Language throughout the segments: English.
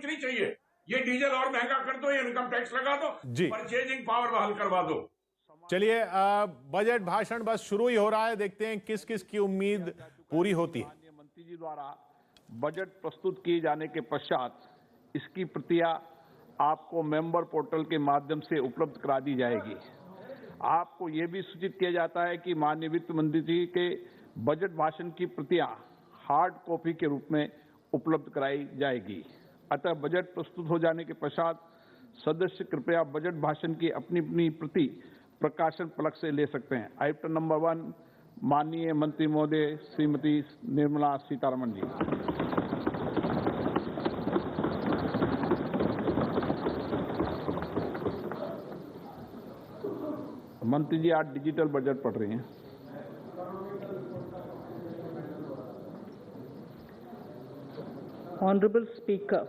बिक्री चाहिए। ये डीजल और महंगा कर दो, ये इनकम टैक्स लगा दो, परचेजिंग पावर बहाल करवा दो। चलिए, बजट भाषण बस शुरू ही हो रहा है, देखते हैं किस किस की उम्मीद पूरी होती है। माननीय मंत्री जी द्वारा बजट प्रस्तुत किए जाने के पश्चात इसकी प्रतियां आपको मेंबर पोर्टल के माध्यम से उपलब्ध करा दी जाएगी। आपको यह भी सूचित किया जाता है कि माननीय वित्त मंत्री जी के बजट भाषण की प्रतियां हार्ड कॉपी के रूप में उपलब्ध कराई जाएगी। अतः बजट प्रस्तुत हो जाने के पश्चात सदस्य कृपया बजट भाषण की अपनी अपनी प्रति प्रकाशन फलक से ले सकते हैं। आइटम नंबर 1, माननीय मंत्री महोदय श्रीमती निर्मला सीतारमण जी। मंत्री जी आज डिजिटल बजट पढ़ रही हैं। Honorable Speaker,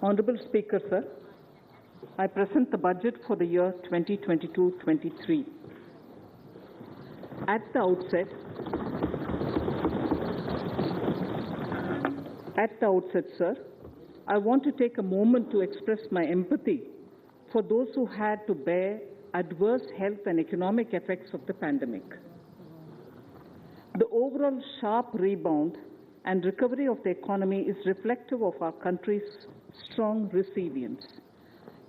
Honorable Speaker, sir, I present the budget for the year 2022-23. At the outset, sir, I want to take a moment to express my empathy for those who had to bear adverse health and economic effects of the pandemic. The overall sharp rebound and recovery of the economy is reflective of our country's strong resilience.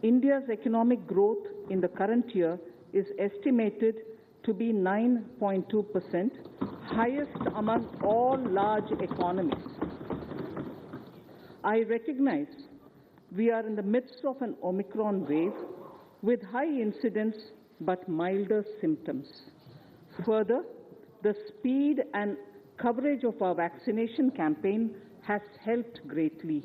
India's economic growth in the current year is estimated to be 9.2%, highest among all large economies. I recognize we are in the midst of an Omicron wave with high incidence but milder symptoms. Further, the speed and coverage of our vaccination campaign has helped greatly.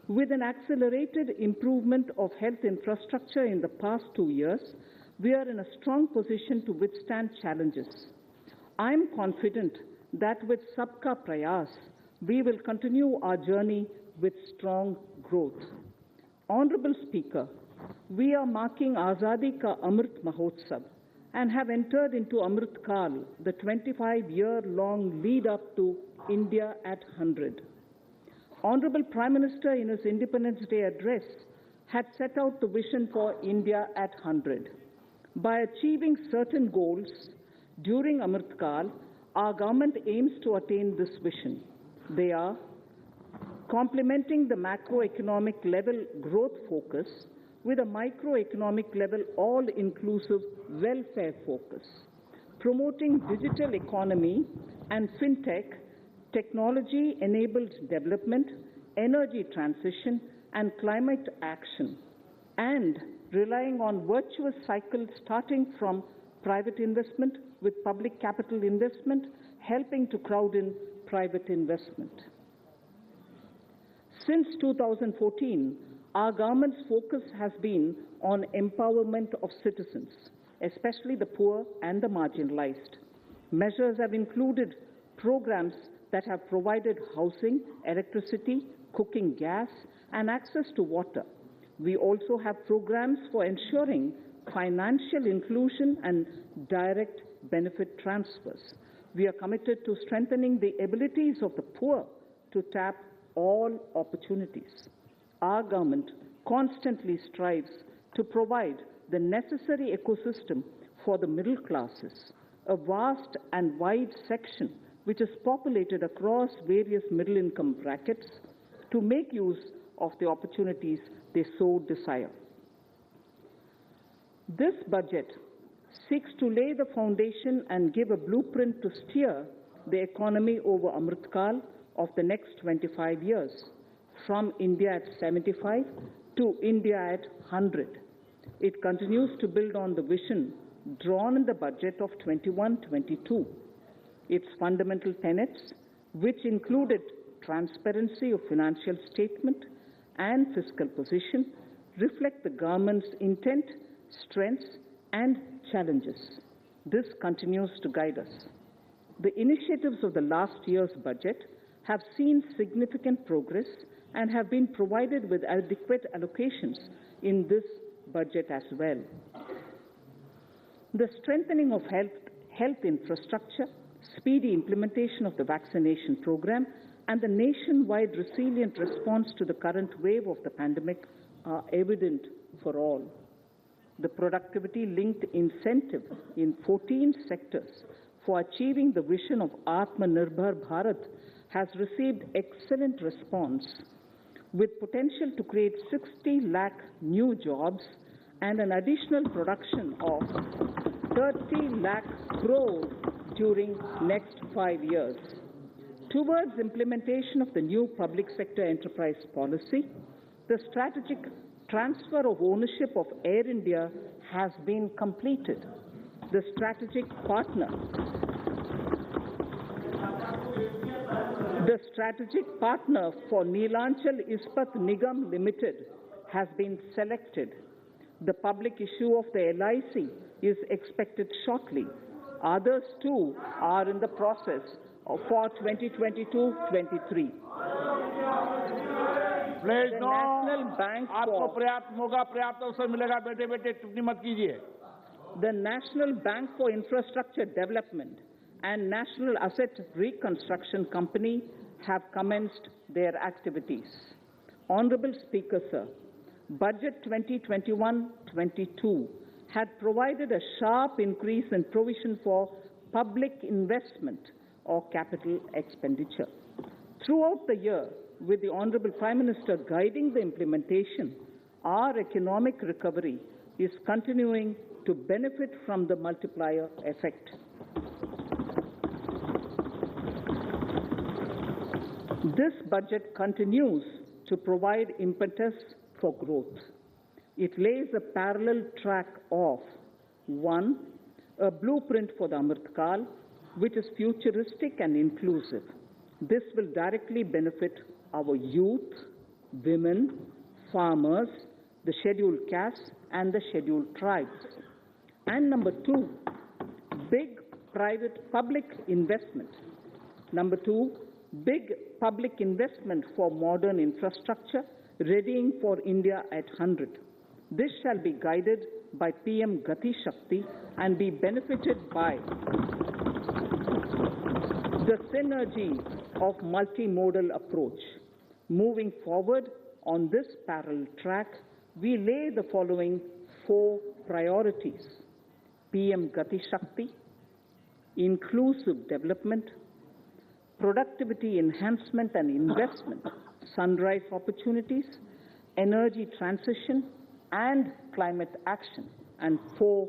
With an accelerated improvement of health infrastructure in the past 2 years, we are in a strong position to withstand challenges. I am confident that with Sabka Prayas, we will continue our journey with strong growth. Honorable Speaker, we are marking Azadi Ka Amrit Mahotsav and have entered into Amrit Kal, the 25-year-long lead up to India at 100. Honorable Prime Minister in his Independence Day address had set out the vision for India at 100. By achieving certain goals during Amrit Kal, our government aims to attain this vision. They are complementing the macroeconomic level growth focus with a microeconomic level all-inclusive welfare focus, promoting digital economy and fintech, technology-enabled development, energy transition, and climate action, and relying on virtuous cycles starting from private investment with public capital investment, helping to crowd in private investment. Since 2014, our government's focus has been on empowerment of citizens, especially the poor and the marginalized. Measures have included programs that have provided housing, electricity, cooking gas, and access to water. We also have programs for ensuring financial inclusion and direct benefit transfers. We are committed to strengthening the abilities of the poor to tap all opportunities. Our government constantly strives to provide the necessary ecosystem for the middle classes, a vast and wide section which is populated across various middle-income brackets, to make use of the opportunities they so desire. This budget seeks to lay the foundation and give a blueprint to steer the economy over Amrit Kal of the next 25 years, from India at 75 to India at 100. It continues to build on the vision drawn in the budget of 21-22. Its fundamental tenets, which included transparency of financial statement and fiscal position, reflect the government's intent, strengths, and challenges. This continues to guide us. The initiatives of the last year's budget have seen significant progress and have been provided with adequate allocations in this budget as well. The strengthening of health infrastructure, speedy implementation of the vaccination program, and the nationwide resilient response to the current wave of the pandemic are evident for all. The productivity-linked incentive in 14 sectors for achieving the vision of Atmanirbhar Bharat has received excellent response, with potential to create 60 lakh new jobs and an additional production of 30 lakh crore during next 5 years. Towards implementation of the new public sector enterprise policy, the strategic transfer of ownership of Air India has been completed. The strategic partner for Neelachal Ispat Nigam Limited has been selected. The public issue of the LIC is expected shortly. Others too are in the process for 2022-23. Please The no, National Bank आपको for पर्याप्त मौका, पर्याप्त अवसर मिलेगा। बेटे बेटे टिप्पणी मत कीजिए। the National Bank for Infrastructure Development and National Asset Reconstruction Company have commenced their activities. Honorable Speaker, sir, Budget 2021-22 had provided a sharp increase in provision for public investment or capital expenditure. Throughout the year, with the Honorable Prime Minister guiding the implementation, our economic recovery is continuing to benefit from the multiplier effect. This budget continues to provide impetus for growth. It lays a parallel track of 1. A blueprint for the Amrit Kal, which is futuristic and inclusive. This will directly benefit our youth, women, farmers, the scheduled castes, and the scheduled tribes. And number 2, big public investment. Number 2, big public investment for modern infrastructure, readying for India at 100. This shall be guided by PM Gati Shakti and be benefited by the synergy of multimodal approach. Moving forward on this parallel track, we lay the following 4 priorities: PM Gati Shakti, inclusive development, productivity enhancement and investment, sunrise opportunities, energy transition, and climate action, and 4,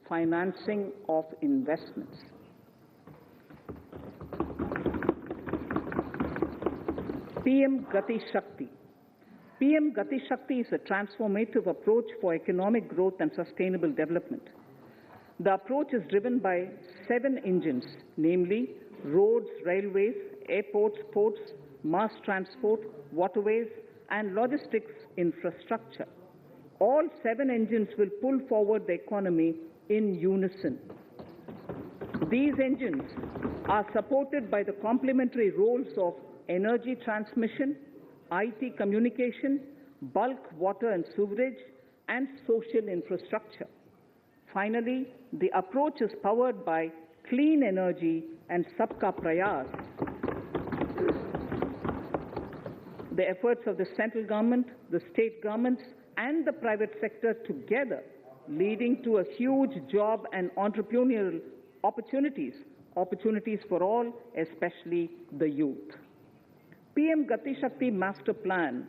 financing of investments. PM Gati Shakti. PM Gati Shakti is a transformative approach for economic growth and sustainable development. The approach is driven by 7 engines, namely roads, railways, airports, ports, mass transport, waterways, and logistics infrastructure. All 7 engines will pull forward the economy in unison. These engines are supported by the complementary roles of energy transmission, IT communication, bulk water and sewerage, and social infrastructure. Finally, the approach is powered by clean energy and Sabka Prayas. The efforts of the central government, the state governments, and the private sector together, leading to a huge job and entrepreneurial opportunities for all, especially the youth. PM Gati Shakti Master Plan,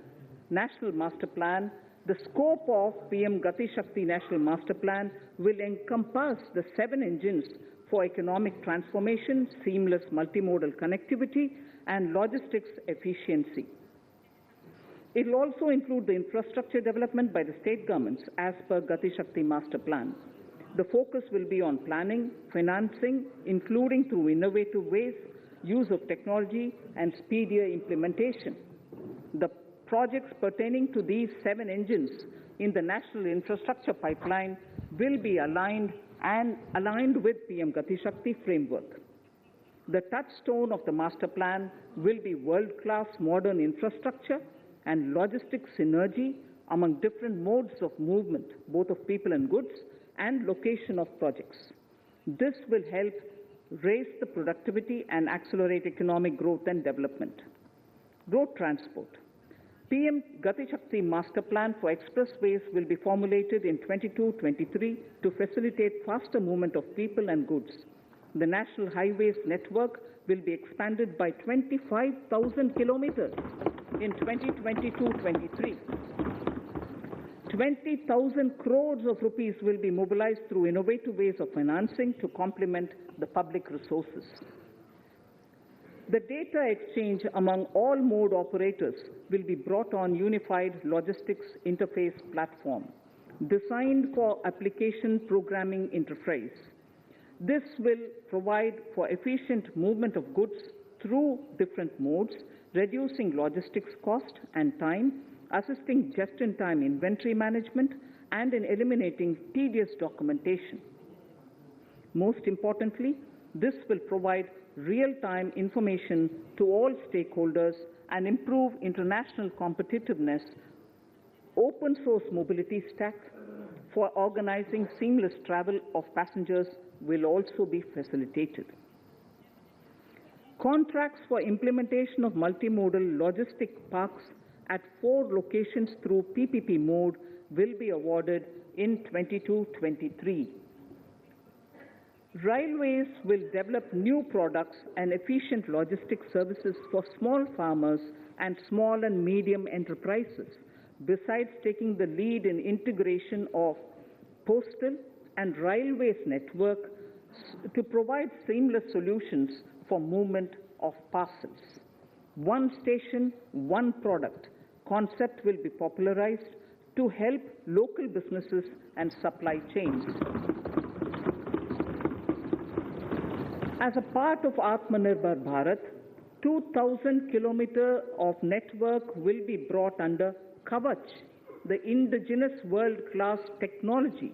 National Master Plan. The scope of PM Gati Shakti National Master Plan will encompass the 7 engines for economic transformation, seamless multimodal connectivity, and logistics efficiency. It will also include the infrastructure development by the state governments as per Gati Shakti Master Plan. The focus will be on planning, financing, including through innovative ways, use of technology, and speedier implementation. The projects pertaining to these 7 engines in the national infrastructure pipeline will be aligned with PM Gati Shakti framework. The touchstone of the master plan will be world-class modern infrastructure and logistic synergy among different modes of movement, both of people and goods, and location of projects. This will help raise the productivity and accelerate economic growth and development. Road transport. PM Gati Shakti Master Plan for expressways will be formulated in 22-23 to facilitate faster movement of people and goods. The National Highways network will be expanded by 25,000 kilometers in 2022-23. 20,000 crores of rupees will be mobilized through innovative ways of financing to complement the public resources. The data exchange among all mode operators will be brought on unified logistics interface platform, designed for application programming interface. This will provide for efficient movement of goods through different modes, reducing logistics cost and time, assisting just-in-time inventory management, and in eliminating tedious documentation. Most importantly, this will provide real-time information to all stakeholders and improve international competitiveness. Open source mobility stack for organizing seamless travel of passengers will also be facilitated. Contracts for implementation of multimodal logistic parks at 4 locations through PPP mode will be awarded in 22-23. Railways will develop new products and efficient logistics services for small farmers and small and medium enterprises, besides taking the lead in integration of postal and railways network to provide seamless solutions for movement of parcels. One station, one product concept will be popularized to help local businesses and supply chains. As a part of Atmanirbhar Bharat, 2,000 kilometers of network will be brought under Kavach, the indigenous world-class technology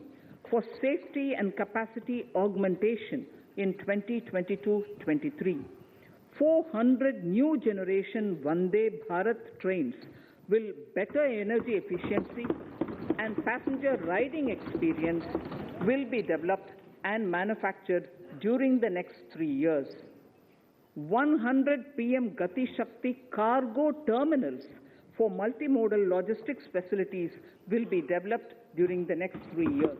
for safety and capacity augmentation in 2022-23. 400 new generation Vande Bharat trains will better energy efficiency and passenger riding experience will be developed and manufactured during the next 3 years. 100 PM Gati Shakti cargo terminals for multimodal logistics facilities will be developed during the next 3 years.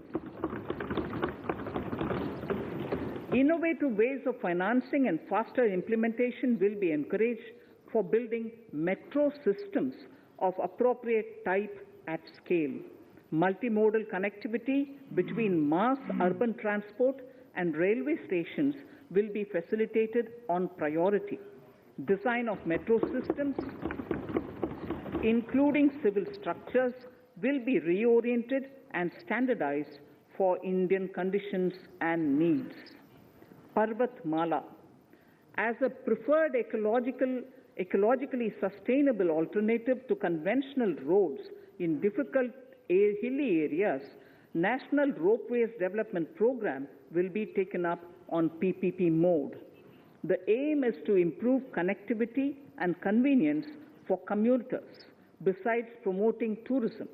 Innovative ways of financing and faster implementation will be encouraged for building metro systems of appropriate type at scale. Multimodal connectivity between mass urban transport and railway stations will be facilitated on priority. Design of metro systems, including civil structures, will be reoriented and standardized for Indian conditions and needs. Parvat Mala. As a preferred ecologically sustainable alternative to conventional roads in difficult hilly areas, National Ropeways Development Program will be taken up on PPP mode. The aim is to improve connectivity and convenience for commuters, besides promoting tourism.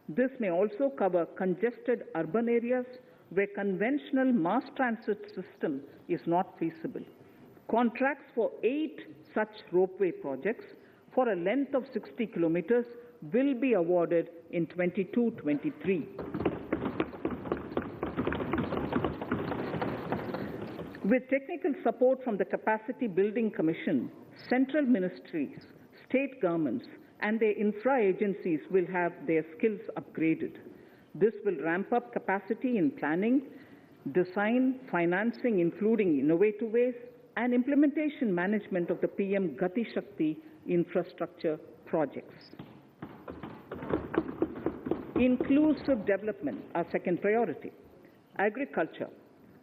This may also cover congested urban areas where conventional mass transit system is not feasible. Contracts for 8 such ropeway projects for a length of 60 kilometers will be awarded in 22-23. With technical support from the Capacity Building Commission, central ministries, state governments, and their infra agencies will have their skills upgraded. This will ramp up capacity in planning, design, financing, including innovative ways, and implementation management of the PM Gati Shakti infrastructure projects. Inclusive development, our second priority. Agriculture.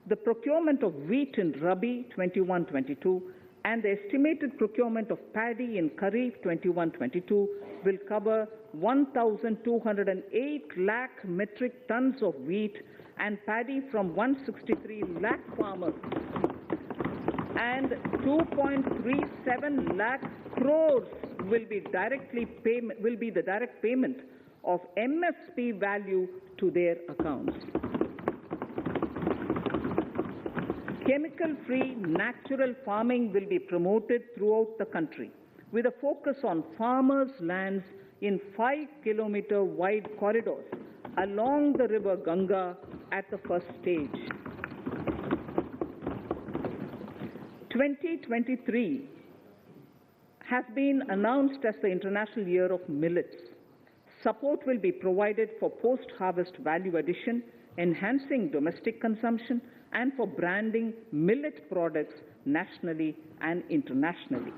The procurement of wheat in Rabi 21-22 and the estimated procurement of paddy in Kharif 21-22 will cover 1,208 lakh metric tons of wheat and paddy from 163 lakh farmers and 2.37 lakh crores will be the direct payment of MSP value to their accounts. Chemical-free natural farming will be promoted throughout the country with a focus on farmers' lands in 5-kilometer wide corridors along the river Ganga at the first stage. 2023 has been announced as the International Year of Millets. Support will be provided for post-harvest value addition, enhancing domestic consumption, and for branding millet products nationally and internationally.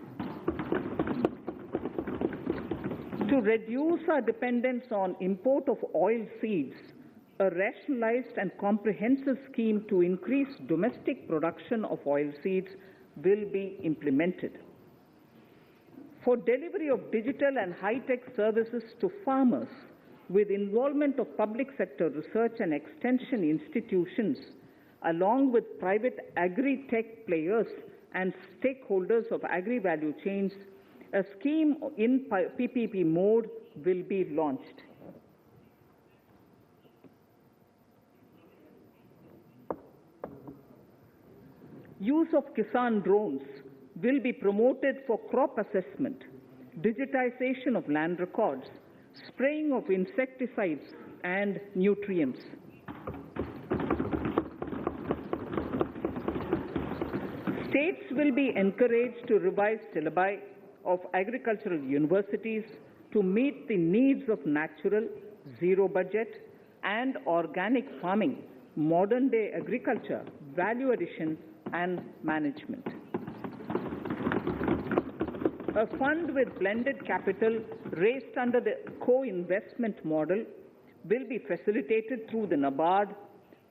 To reduce our dependence on import of oil seeds, a rationalized and comprehensive scheme to increase domestic production of oil seeds will be implemented. For delivery of digital and high-tech services to farmers with involvement of public sector research and extension institutions, along with private agri-tech players and stakeholders of agri-value chains, a scheme in PPP mode will be launched. Use of Kisan drones will be promoted for crop assessment, digitization of land records, spraying of insecticides and nutrients. States will be encouraged to revise syllabi of agricultural universities to meet the needs of natural, zero budget, and organic farming, modern day agriculture, value addition, and management. A fund with blended capital raised under the co-investment model will be facilitated through the NABARD.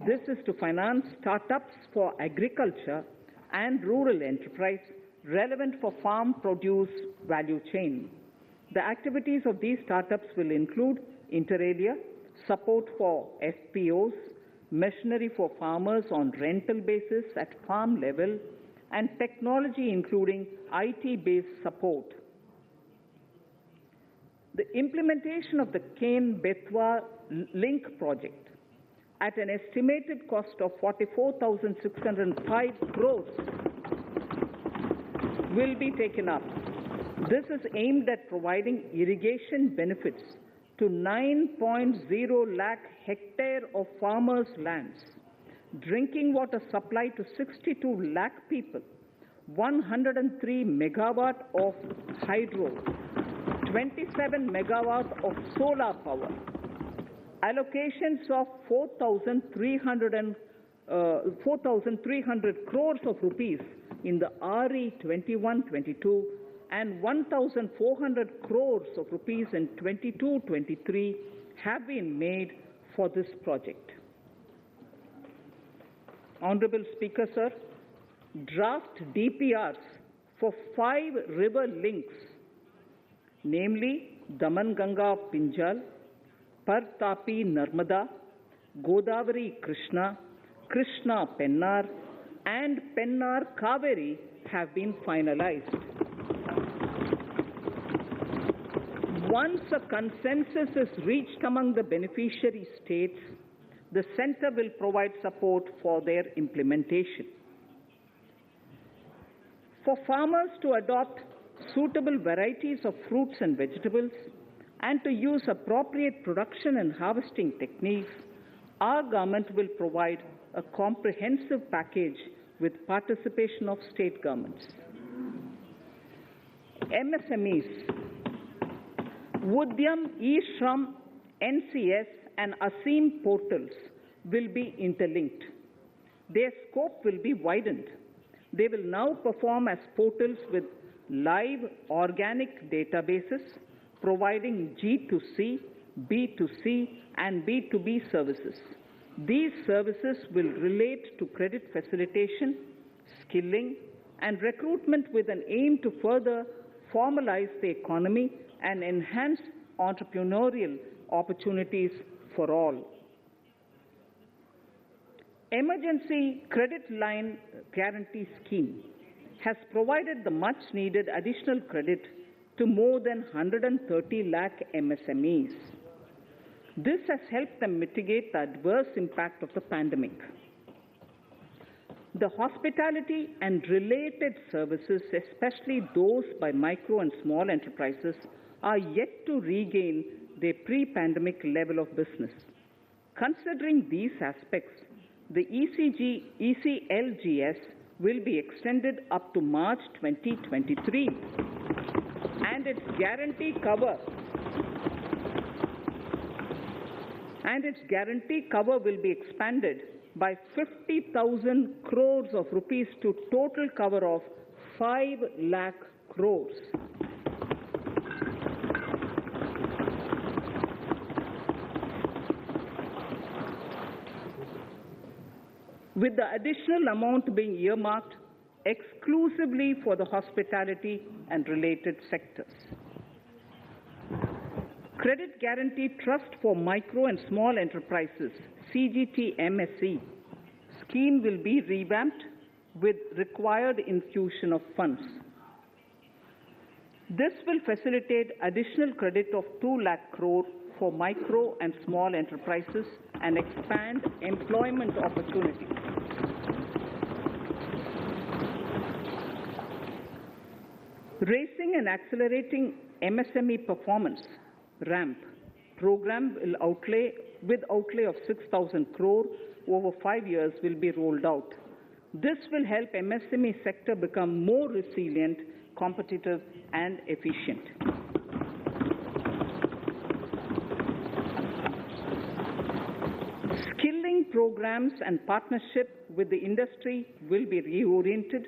This is to finance startups for agriculture and rural enterprise relevant for farm produce value chain. The activities of these startups will include inter alia, support for FPOs, machinery for farmers on rental basis at farm level, and technology including IT-based support. The implementation of the Ken-Betwa link project at an estimated cost of 44,605 crores will be taken up. This is aimed at providing irrigation benefits to 9.0 lakh hectare of farmers' lands, drinking water supply to 62 lakh people, 103 megawatt of hydro, 27 megawatt of solar power, allocations of 4,300 crores of rupees in the RE 21-22 and 1,400 crores of rupees in 22-23 have been made for this project. Honorable Speaker, sir, draft DPRs for 5 river links, namely Daman-Ganga Pinjal, Par-Tapi Narmada, Godavari Krishna, Krishna Pennar, and Pennar Kaveri have been finalized. Once a consensus is reached among the beneficiary states, the Centre will provide support for their implementation. For farmers to adopt suitable varieties of fruits and vegetables and to use appropriate production and harvesting techniques, our government will provide a comprehensive package with participation of state governments. MSMEs, Udyam, eShram, NCS, and ASEEM portals will be interlinked. Their scope will be widened. They will now perform as portals with live organic databases, providing G2C, B2C, and B2B services. These services will relate to credit facilitation, skilling, and recruitment with an aim to further formalize the economy and enhance entrepreneurial opportunities for all. Emergency Credit Line Guarantee Scheme has provided the much-needed additional credit to more than 130 lakh MSMEs. This has helped them mitigate the adverse impact of the pandemic. The hospitality and related services, especially those by micro and small enterprises, are yet to regain their pre-pandemic level of business. Considering these aspects, the ECLGS will be extended up to March 2023, and its guarantee cover will be expanded by 50,000 crores of rupees to total cover of 5 lakh crores. With the additional amount being earmarked exclusively for the hospitality and related sectors. Credit Guarantee Trust for Micro and Small Enterprises, CGTMSE, scheme will be revamped with required infusion of funds. This will facilitate additional credit of 2 lakh crore for micro and small enterprises and expand employment opportunities. Raising and accelerating MSME performance, RAMP, program will outlay of 6,000 crore over 5 years will be rolled out. This will help MSME sector become more resilient, competitive and efficient. Skilling programs and partnership with the industry will be reoriented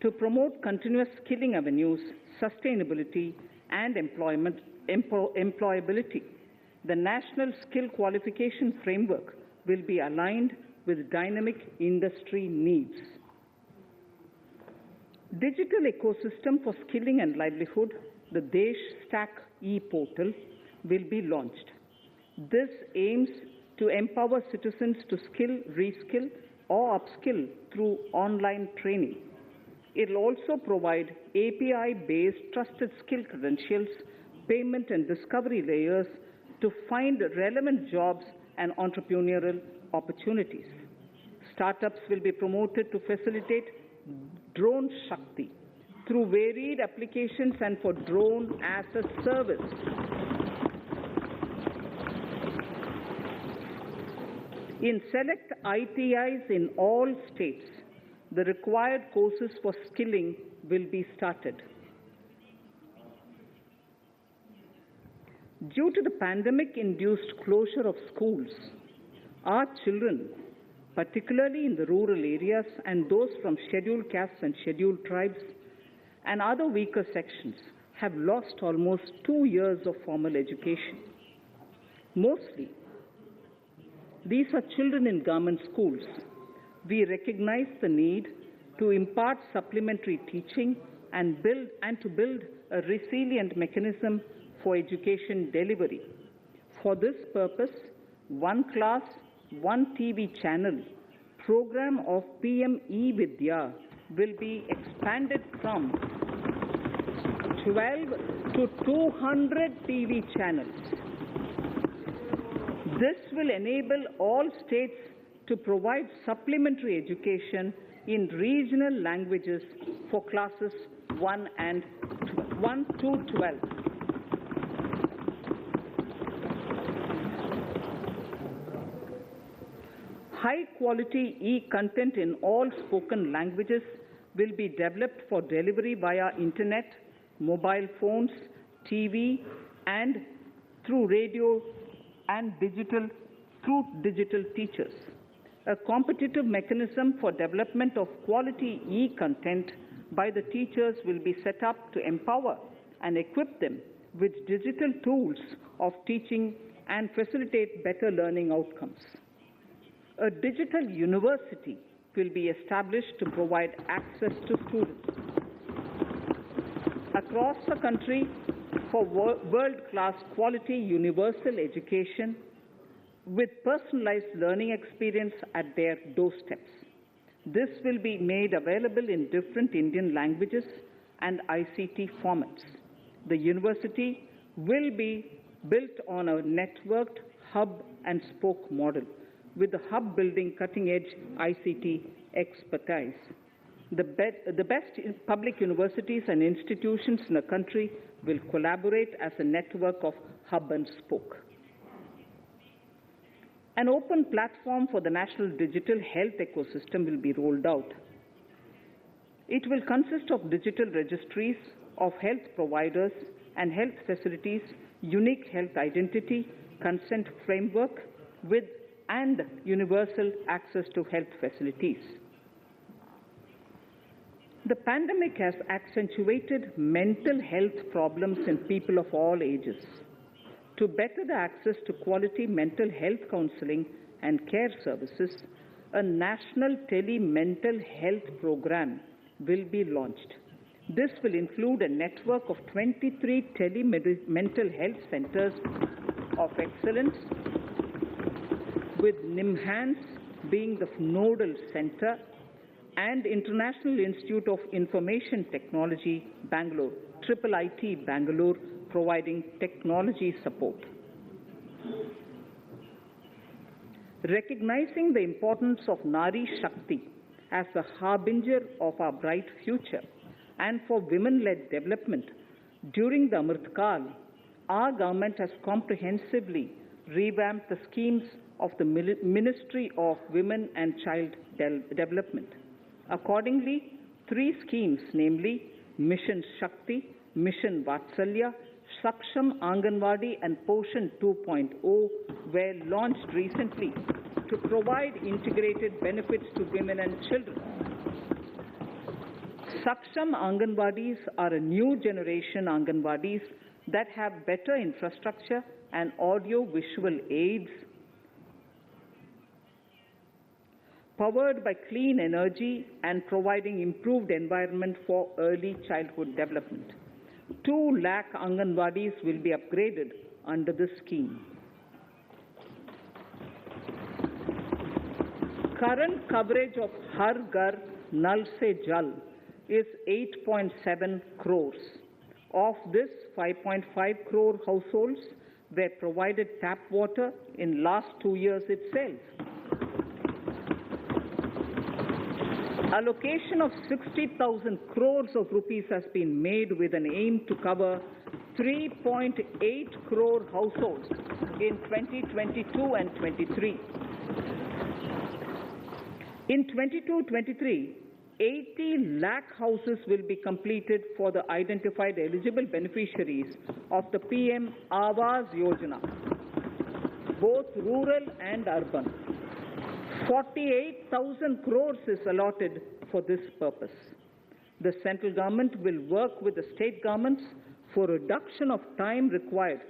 to promote continuous skilling avenues, sustainability and employability. The National Skill Qualification Framework will be aligned with dynamic industry needs. Digital ecosystem for skilling and livelihood, the Desh Stack e-portal, will be launched. This aims to empower citizens to skill, reskill or upskill through online training. It will also provide API-based trusted skill credentials, payment and discovery layers to find relevant jobs and entrepreneurial opportunities. Startups will be promoted to facilitate Drone Shakti through varied applications and for drone as a service. In select ITIs in all states, the required courses for skilling will be started. Due to the pandemic-induced closure of schools, our children, particularly in the rural areas and those from scheduled castes and scheduled tribes and other weaker sections, have lost almost 2 years of formal education. Mostly, these are children in government schools. We recognize the need to impart supplementary teaching and to build a resilient mechanism for education delivery. For this purpose, One Class, One TV channel program of PM E-Vidya will be expanded from 12 to 200 TV channels. This will enable all states to provide supplementary education in regional languages for classes 1 to 12. High-quality e-content in all spoken languages will be developed for delivery via internet, mobile phones, TV, and through radio and through digital teachers. A competitive mechanism for development of quality e-content by the teachers will be set up to empower and equip them with digital tools of teaching and facilitate better learning outcomes. A digital university will be established to provide access to students across the country for world-class quality universal education with personalized learning experience at their doorsteps. This will be made available in different Indian languages and ICT formats. The university will be built on a networked hub and spoke model, with the hub building cutting-edge ICT expertise. The best public universities and institutions in the country will collaborate as a network of hub and spoke. An open platform for the national digital health ecosystem will be rolled out. It will consist of digital registries of health providers and health facilities, unique health identity, consent framework, and universal access to health facilities. The pandemic has accentuated mental health problems in people of all ages. To better the access to quality mental health counseling and care services, a national tele-mental health program will be launched. This will include a network of 23 tele-mental health centers of excellence, with NIMHANS being the nodal center, and International Institute of Information Technology, Bangalore, IIIT Bangalore, providing technology support. Recognizing the importance of Nari Shakti as the harbinger of our bright future and for women-led development, during the Amrit Kal, our government has comprehensively revamped the schemes of the Ministry of Women and Child Development. Accordingly, 3 schemes, namely Mission Shakti, Mission Vatsalya, Saksham Anganwadi and Poshan 2.0 were launched recently to provide integrated benefits to women and children. Saksham Anganwadis are a new generation Anganwadis that have better infrastructure and audio-visual aids, powered by clean energy and providing improved environment for early childhood development. 2 lakh Anganwadis will be upgraded under this scheme. Current coverage of Har Ghar Nal Se Jal is 8.7 crores. Of this, 5.5 crore households were provided tap water in last 2 years itself. Allocation of 60,000 crores of rupees has been made with an aim to cover 3.8 crore households in 2022 and 23. In 22-23, 80 lakh houses will be completed for the identified eligible beneficiaries of the PM Awas Yojana, both rural and urban. 48,000 crores is allotted for this purpose. The central government will work with the state governments for reduction of time required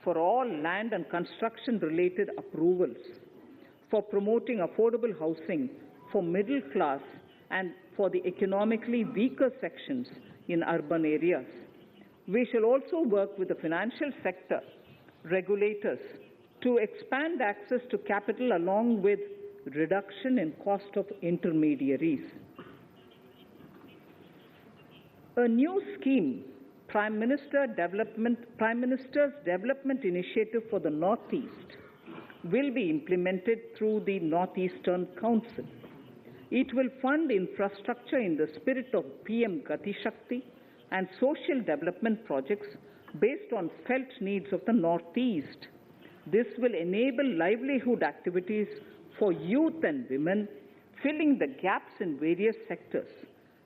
for all land and construction-related approvals, for promoting affordable housing for middle class and for the economically weaker sections in urban areas. We shall also work with the financial sector, regulators, to expand access to capital along with reduction in cost of intermediaries. A new scheme, Prime Minister's Development Initiative for the Northeast, will be implemented through the Northeastern Council. It will fund infrastructure in the spirit of PM Gati Shakti and social development projects based on felt needs of the Northeast. This will enable livelihood activities for youth and women, filling the gaps in various sectors.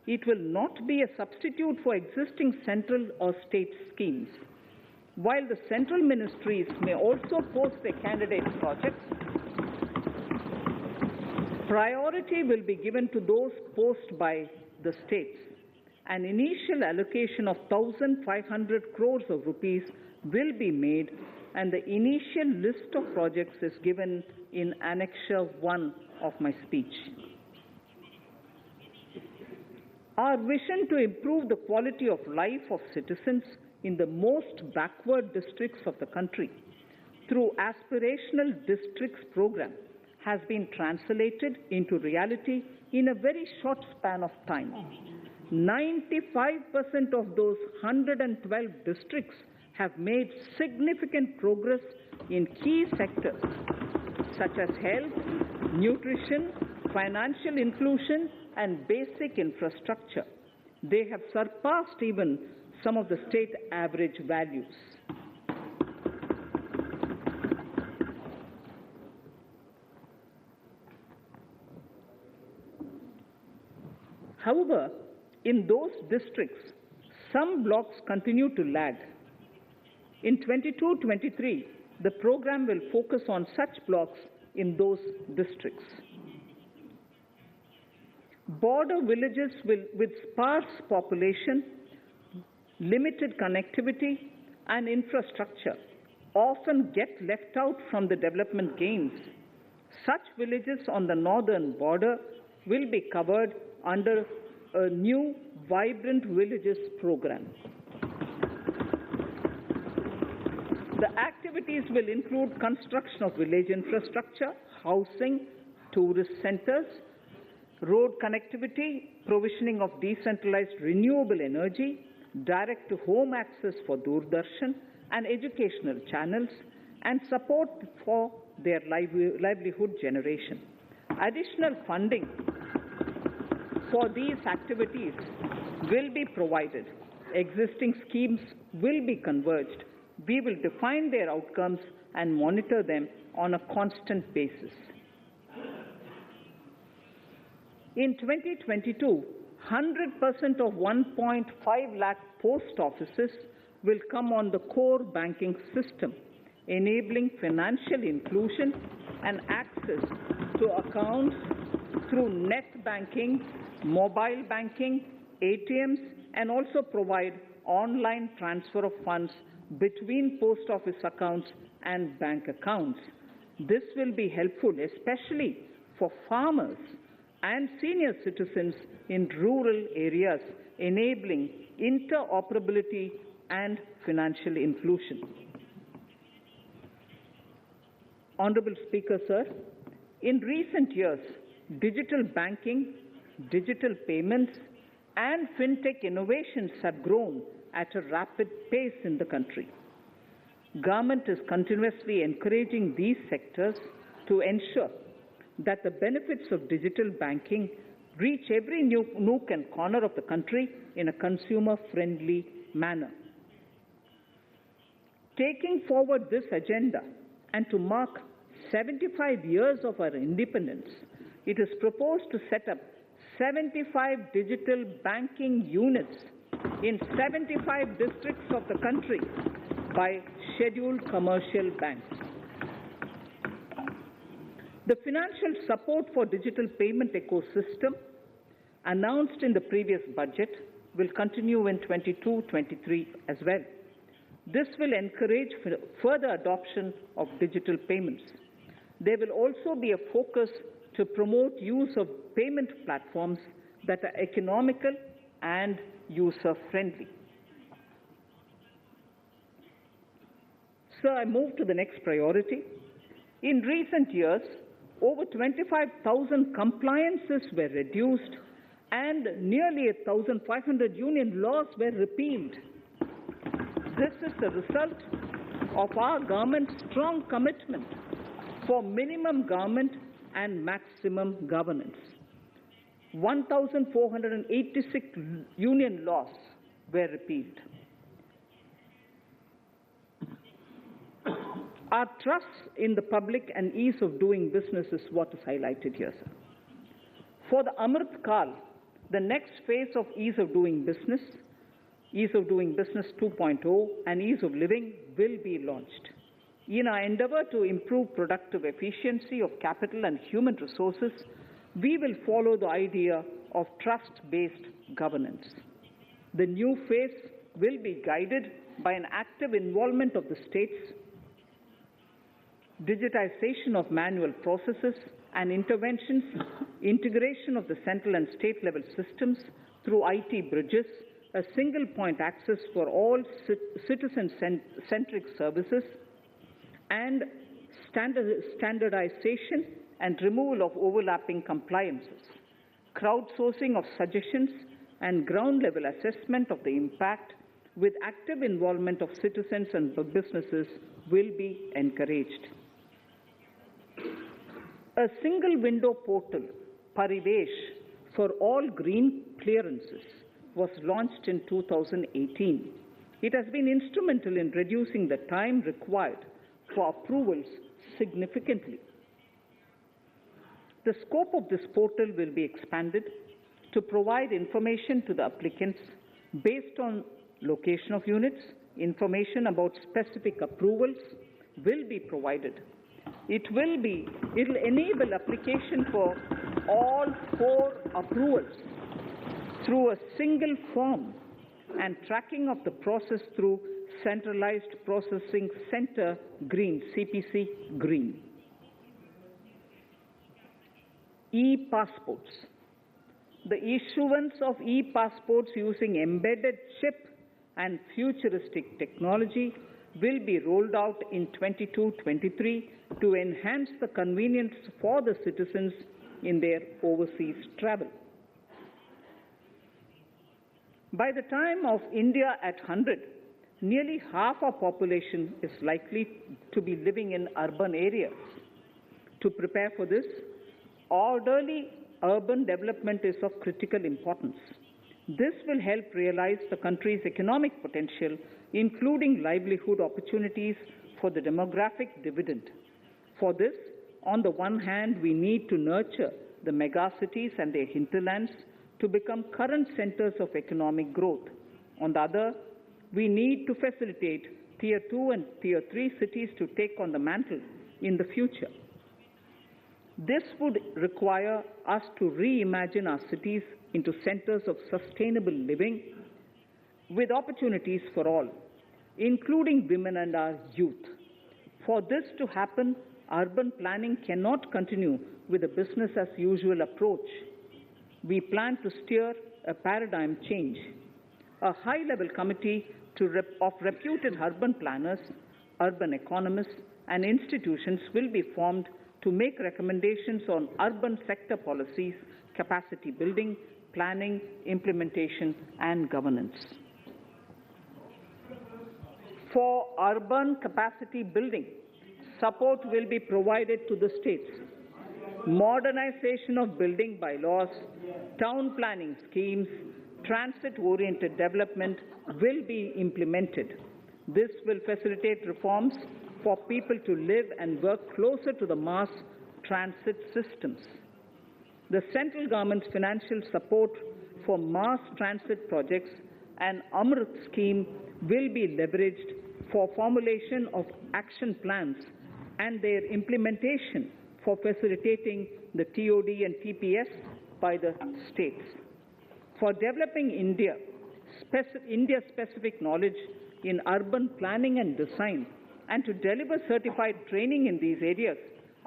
It will not be a substitute for existing central or state schemes. While the central ministries may also post their candidate projects, priority will be given to those posted by the states. An initial allocation of 1,500 crores of rupees will be made, and the initial list of projects is given in Annexure 1 of my speech. Our vision to improve the quality of life of citizens in the most backward districts of the country through Aspirational Districts program has been translated into reality in a very short span of time. 95% of those 112 districts have made significant progress in key sectors such as health, nutrition, financial inclusion, and basic infrastructure. They have surpassed even some of the state average values. However, in those districts, some blocks continue to lag. In 22-23, the program will focus on such blocks in those districts. Border villages with sparse population, limited connectivity, and infrastructure often get left out from the development gains. Such villages on the northern border will be covered under a new Vibrant Villages program. The activities will include construction of village infrastructure, housing, tourist centers, road connectivity, provisioning of decentralized renewable energy, direct-to-home access for Doordarshan and educational channels, and support for their livelihood generation. Additional funding for these activities will be provided. Existing schemes will be converged. We will define their outcomes and monitor them on a constant basis. In 2022, 100% of 1.5 lakh post offices will come on the core banking system, enabling financial inclusion and access to accounts through net banking, mobile banking, ATMs, and also provide online transfer of funds between post office accounts and bank accounts. This will be helpful, especially for farmers and senior citizens in rural areas, enabling interoperability and financial inclusion. Honorable Speaker, sir, in recent years, digital banking, digital payments, and fintech innovations have grown at a rapid pace in the country. Government is continuously encouraging these sectors to ensure that the benefits of digital banking reach every nook and corner of the country in a consumer-friendly manner. Taking forward this agenda and to mark 75 years of our independence, it is proposed to set up 75 digital banking units in 75 districts of the country by scheduled commercial banks. The financial support for digital payment ecosystem announced in the previous budget will continue in 22-23 as well. This will encourage further adoption of digital payments. There will also be a focus to promote use of payment platforms that are economical and user-friendly. Sir, I move to the next priority. In recent years, over 25,000 compliances were reduced and nearly 1,500 union laws were repealed. This is the result of our government's strong commitment for minimum government and maximum governance. 1,486 union laws were repealed. Our trust in the public and ease of doing business is what is highlighted here, sir. For the Amrit Kal, the next phase of ease of doing business 2.0 and ease of living will be launched. In our endeavor to improve productive efficiency of capital and human resources, we will follow the idea of trust-based governance. The new phase will be guided by an active involvement of the states, digitization of manual processes and interventions, integration of the central and state level systems through IT bridges, a single point access for all citizen-centric services, and standardization and removal of overlapping compliances. crowdsourcing of suggestions and ground-level assessment of the impact with active involvement of citizens and businesses will be encouraged. A single window portal, Parivesh, for all green clearances was launched in 2018. It has been instrumental in reducing the time required for approvals significantly. The scope of this portal will be expanded to provide information to the applicants based on location of units. Information about specific approvals will be provided. It will enable application for all 4 approvals through a single form and tracking of the process through Centralized Processing Center Green, CPC Green. E-passports. The issuance of e-passports using embedded chip and futuristic technology will be rolled out in 22-23 to enhance the convenience for the citizens in their overseas travel. By the time of India at 100, nearly half our population is likely to be living in urban areas. To prepare for this, orderly urban development is of critical importance. This will help realize the country's economic potential, including livelihood opportunities for the demographic dividend. For this, on the one hand, we need to nurture the megacities and their hinterlands to become current centers of economic growth. On the other, we need to facilitate Tier 2 and Tier 3 cities to take on the mantle in the future. This would require us to reimagine our cities into centers of sustainable living with opportunities for all, including women and our youth. For this to happen, urban planning cannot continue with a business-as-usual approach. We plan to steer a paradigm change. A high-level committee of reputed urban planners, urban economists, and institutions will be formed to make recommendations on urban sector policies, capacity building, planning, implementation, and governance. For urban capacity building, support will be provided to the states. Modernization of building bylaws, town planning schemes, transit-oriented development will be implemented. This will facilitate reforms for people to live and work closer to the mass transit systems. The central government's financial support for mass transit projects and Amrit scheme will be leveraged for formulation of action plans and their implementation for facilitating the TOD and TPS by the states. For developing India-specific knowledge in urban planning and design, and to deliver certified training in these areas,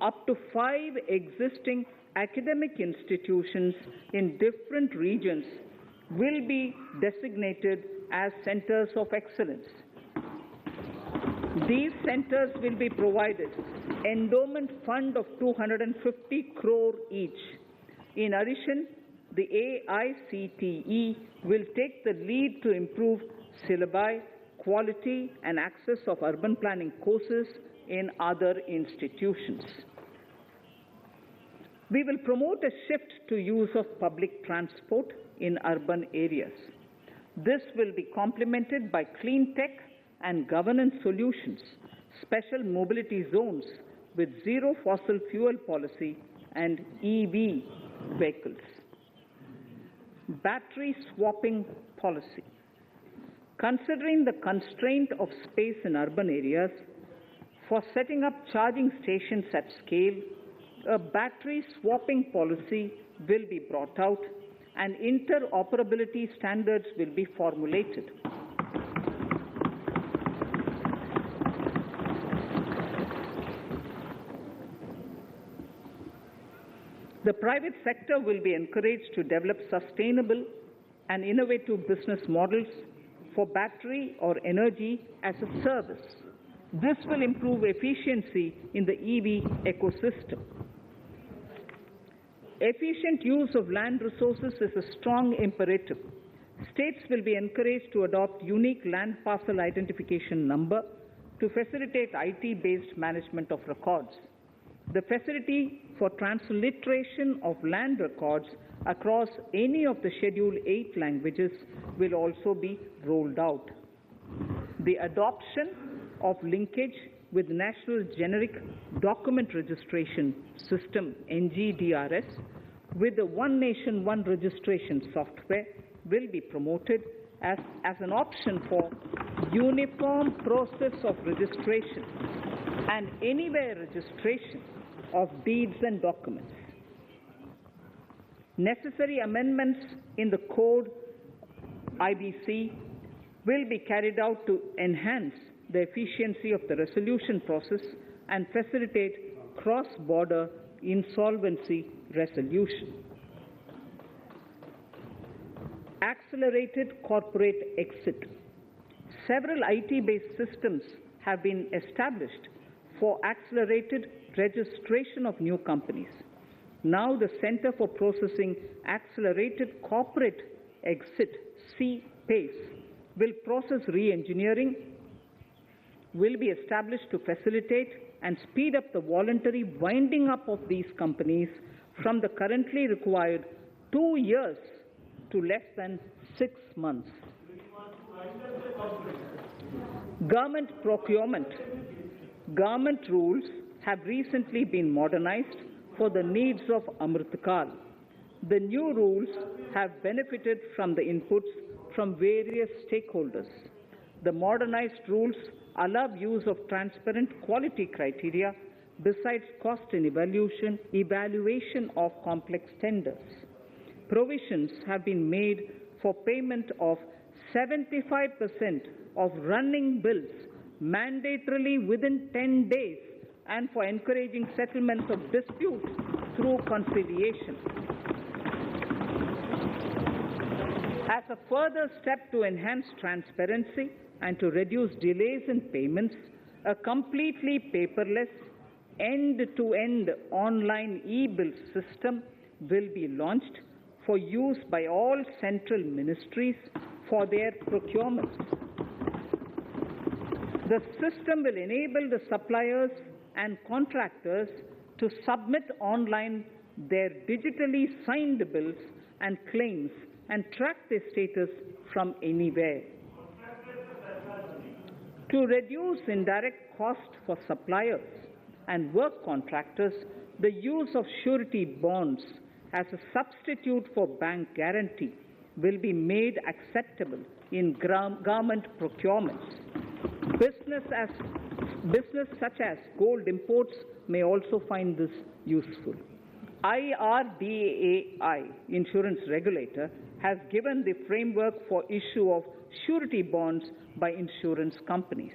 up to 5 existing academic institutions in different regions will be designated as centers of excellence. These centers will be provided endowment fund of 250 crore each. In addition, the AICTE will take the lead to improve syllabi, quality and access of urban planning courses in other institutions. We will promote a shift to use of public transport in urban areas. This will be complemented by clean tech and governance solutions, special mobility zones with zero fossil fuel policy and EV vehicles. Battery swapping policy. Considering the constraint of space in urban areas, for setting up charging stations at scale, a battery swapping policy will be brought out and interoperability standards will be formulated. The private sector will be encouraged to develop sustainable and innovative business models for battery or energy as a service. This will improve efficiency in the EV ecosystem. Efficient use of land resources is a strong imperative. States will be encouraged to adopt unique land parcel identification number to facilitate IT-based management of records. The facility for transliteration of land records across any of the Schedule 8 languages will also be rolled out. The adoption of linkage with National Generic Document Registration System (NGDRS) with the One Nation, One Registration software will be promoted as an option for uniform process of registration and anywhere registration of deeds and documents. Necessary amendments in the code IBC will be carried out to enhance the efficiency of the resolution process and facilitate cross-border insolvency resolution. Accelerated corporate exit. Several IT-based systems have been established for accelerated registration of new companies. Now the Center for Processing Accelerated Corporate Exit, CPACE, will process re-engineering, will be established to facilitate and speed up the voluntary winding up of these companies from the currently required 2 years to less than 6 months. Government procurement. Government rules have recently been modernized for the needs of Amritkal. The new rules have benefited from the inputs from various stakeholders. The modernized rules allow use of transparent quality criteria besides cost and evaluation of complex tenders. Provisions have been made for payment of 75% of running bills mandatorily within 10 days and for encouraging settlements of disputes through conciliation. As a further step to enhance transparency and to reduce delays in payments, a completely paperless, end-to-end online e-bill system will be launched for use by all central ministries for their procurements. The system will enable the suppliers and contractors to submit online their digitally signed bills and claims and track their status from anywhere. To reduce indirect cost for suppliers and work contractors, the use of surety bonds as a substitute for bank guarantee will be made acceptable in government procurements. Business such as gold imports may also find this useful. IRDAI, insurance regulator, has given the framework for issue of surety bonds by insurance companies.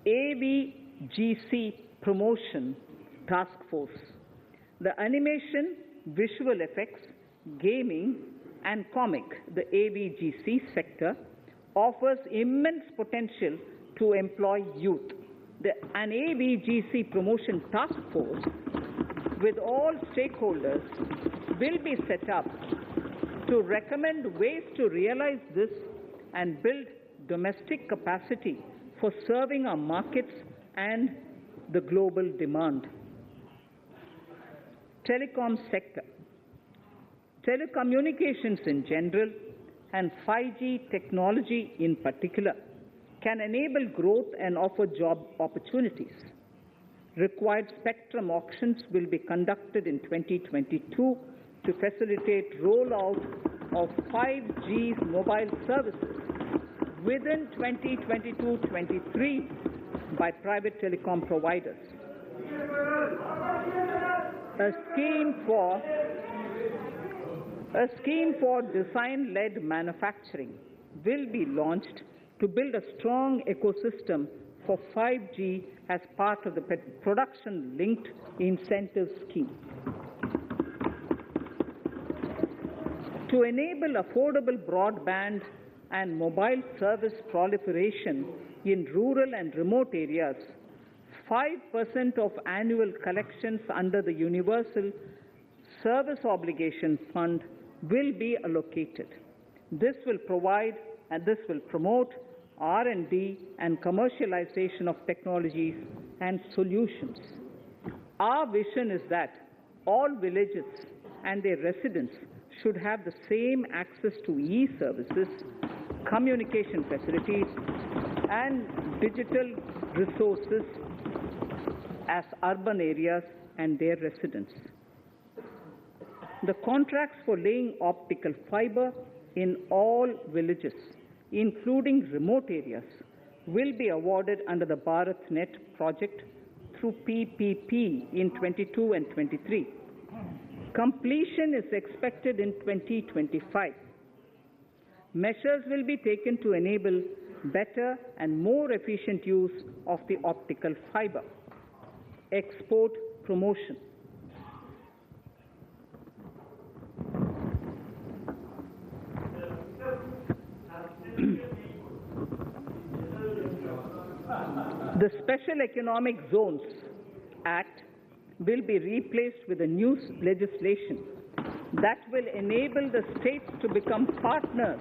AVGC Promotion Task Force. The animation, visual effects, gaming, and comic, the AVGC sector, offers immense potential to employ youth. An AVGC Promotion Task Force with all stakeholders will be set up to recommend ways to realize this and build domestic capacity for serving our markets and the global demand. Telecom sector. Telecommunications in general and 5G technology in particular can enable growth and offer job opportunities. Required spectrum auctions will be conducted in 2022 to facilitate rollout of 5G mobile services within 2022-23 by private telecom providers. A scheme for design-led manufacturing will be launched to build a strong ecosystem for 5G as part of the production-linked incentive scheme. To enable affordable broadband and mobile service proliferation in rural and remote areas, 5% of annual collections under the Universal Service Obligation Fund will be allocated. This will provide and this will promote R&D and commercialization of technologies and solutions. Our vision is that all villages and their residents should have the same access to e-services, communication facilities, and digital resources as urban areas and their residents. The contracts for laying optical fiber in all villages, including remote areas, will be awarded under the BharatNet project through PPP in 22 and 23. Completion is expected in 2025. Measures will be taken to enable better and more efficient use of the optical fiber. Export promotion. The Special Economic Zones Act will be replaced with a new legislation that will enable the states to become partners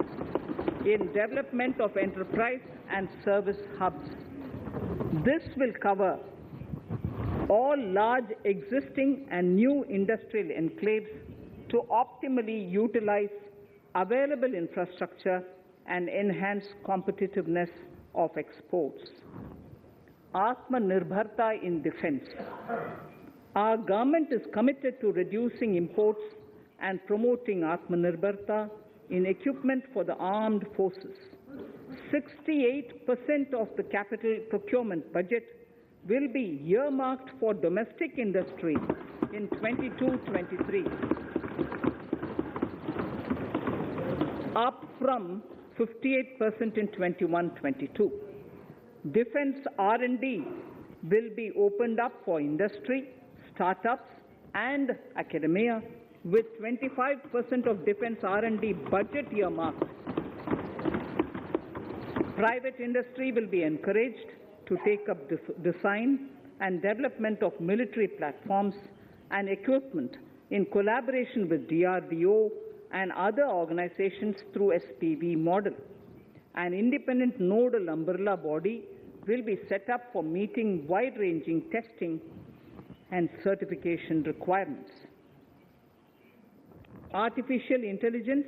in development of enterprise and service hubs. This will cover all large existing and new industrial enclaves to optimally utilize available infrastructure and enhance competitiveness of exports. Atmanirbharta in defense. Our government is committed to reducing imports and promoting Atmanirbharta in equipment for the armed forces. 68% of the capital procurement budget will be earmarked for domestic industry in 22-23, up from 58% in 21-22. Defense R&D will be opened up for industry, startups, and academia, with 25% of defense R&D budget earmarked. Private industry will be encouraged to take up design and development of military platforms and equipment in collaboration with DRDO and other organizations through SPV model. An independent nodal umbrella body will be set up for meeting wide-ranging testing and certification requirements. Artificial intelligence,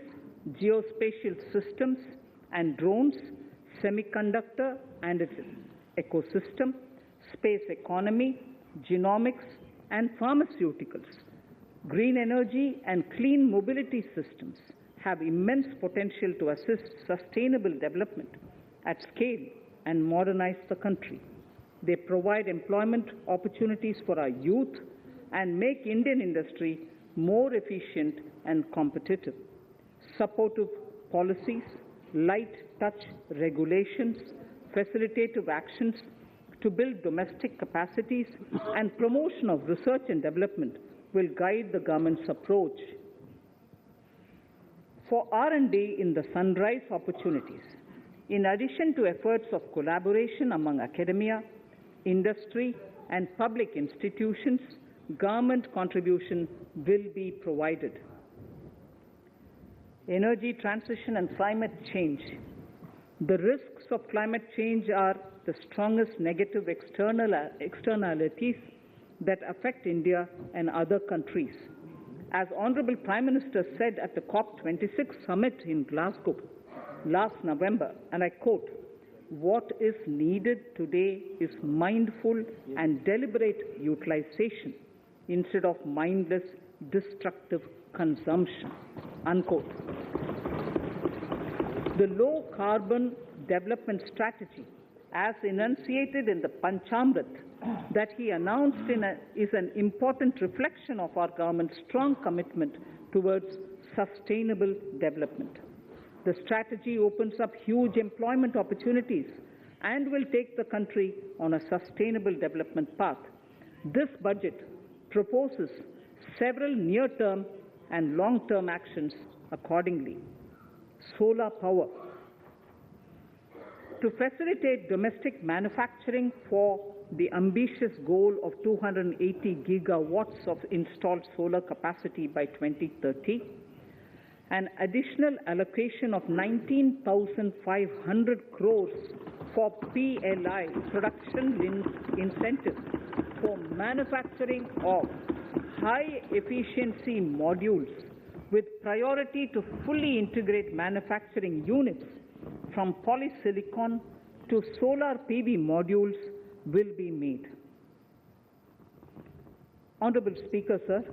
geospatial systems and drones, semiconductor and its ecosystem, space economy, genomics and pharmaceuticals, green energy and clean mobility systems have immense potential to assist sustainable development at scale and modernize the country. They provide employment opportunities for our youth and make Indian industry more efficient and competitive. Supportive policies, light touch regulations, facilitative actions to build domestic capacities and promotion of research and development will guide the government's approach. For R&D in the sunrise opportunities, in addition to efforts of collaboration among academia, industry and public institutions, government contribution will be provided. Energy transition and climate change. The risks of climate change are the strongest negative externalities that affect India and other countries. As Honorable Prime Minister said at the COP26 summit in Glasgow last November, and I quote, "What is needed today is mindful and deliberate utilization instead of mindless, destructive consumption," unquote. The low-carbon development strategy, as enunciated in the Panchamrit that he announced is an important reflection of our government's strong commitment towards sustainable development. The strategy opens up huge employment opportunities and will take the country on a sustainable development path. This budget proposes several near-term and long-term actions accordingly. Solar power. To facilitate domestic manufacturing for the ambitious goal of 280 gigawatts of installed solar capacity by 2030, an additional allocation of 19,500 crores for PLI, production-linked incentives, for manufacturing of high-efficiency modules with priority to fully integrate manufacturing units from polysilicon to solar PV modules will be made. Honorable Speaker, sir,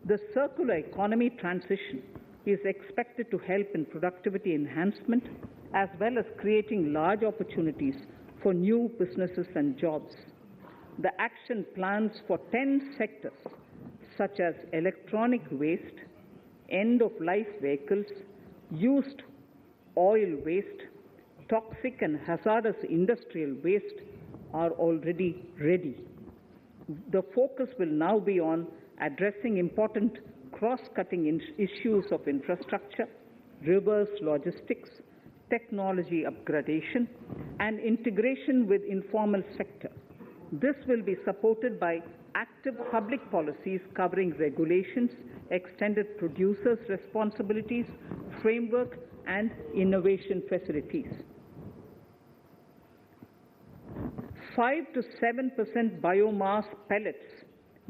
the circular economy transition is expected to help in productivity enhancement as well as creating large opportunities for new businesses and jobs. The action plans for 10 sectors such as electronic waste, end-of-life vehicles, used oil waste, toxic and hazardous industrial waste are already ready. The focus will now be on addressing important cross-cutting issues of infrastructure, reverse logistics, technology upgradation, and integration with informal sector. This will be supported by active public policies covering regulations, extended producers' responsibilities, framework, and innovation facilities. 5 to 7% biomass pellets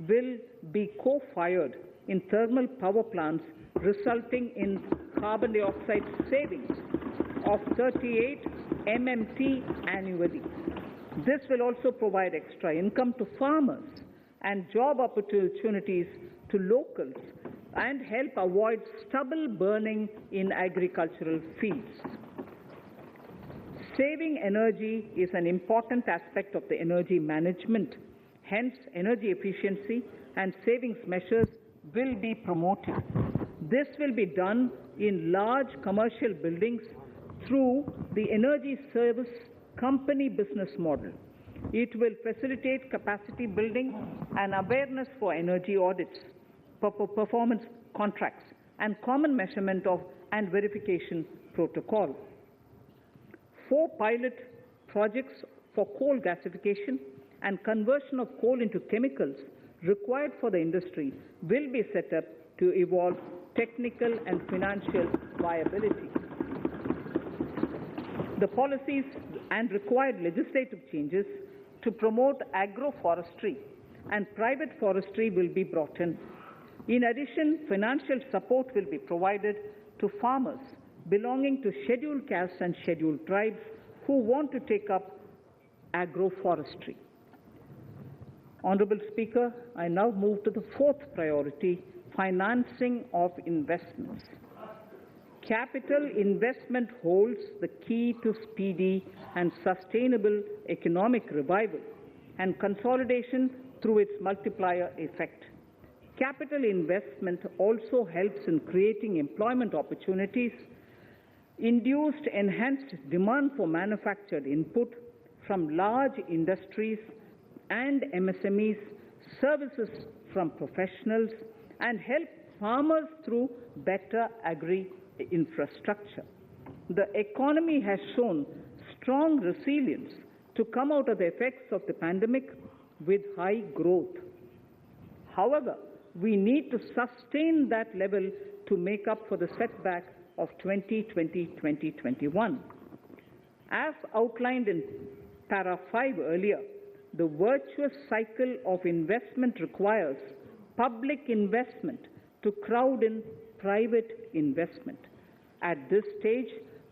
will be co-fired in thermal power plants, resulting in carbon dioxide savings of 38 MMT annually. This will also provide extra income to farmers and job opportunities to locals and help avoid stubble burning in agricultural fields. Saving energy is an important aspect of the energy management. Hence, energy efficiency and savings measures will be promoted. This will be done in large commercial buildings through the energy service company business model. It will facilitate capacity building and awareness for energy audits, performance contracts, and common measurement of and verification protocol. 4 pilot projects for coal gasification and conversion of coal into chemicals required for the industry will be set up to evolve technical and financial viability. The policies and required legislative changes to promote agroforestry and private forestry will be brought in. In addition, financial support will be provided to farmers belonging to scheduled castes and scheduled tribes who want to take up agroforestry. Honorable Speaker, I now move to the 4th priority, financing of investments. Capital investment holds the key to speedy and sustainable economic revival and consolidation through its multiplier effect. Capital investment also helps in creating employment opportunities, induced enhanced demand for manufactured input from large industries and MSMEs, services from professionals, and help farmers through better agri-infrastructure. The economy has shown strong resilience to come out of the effects of the pandemic with high growth. However, we need to sustain that level to make up for the setback of 2020-2021. As outlined in para 5 earlier, the virtuous cycle of investment requires public investment to crowd in private investment. At this stage,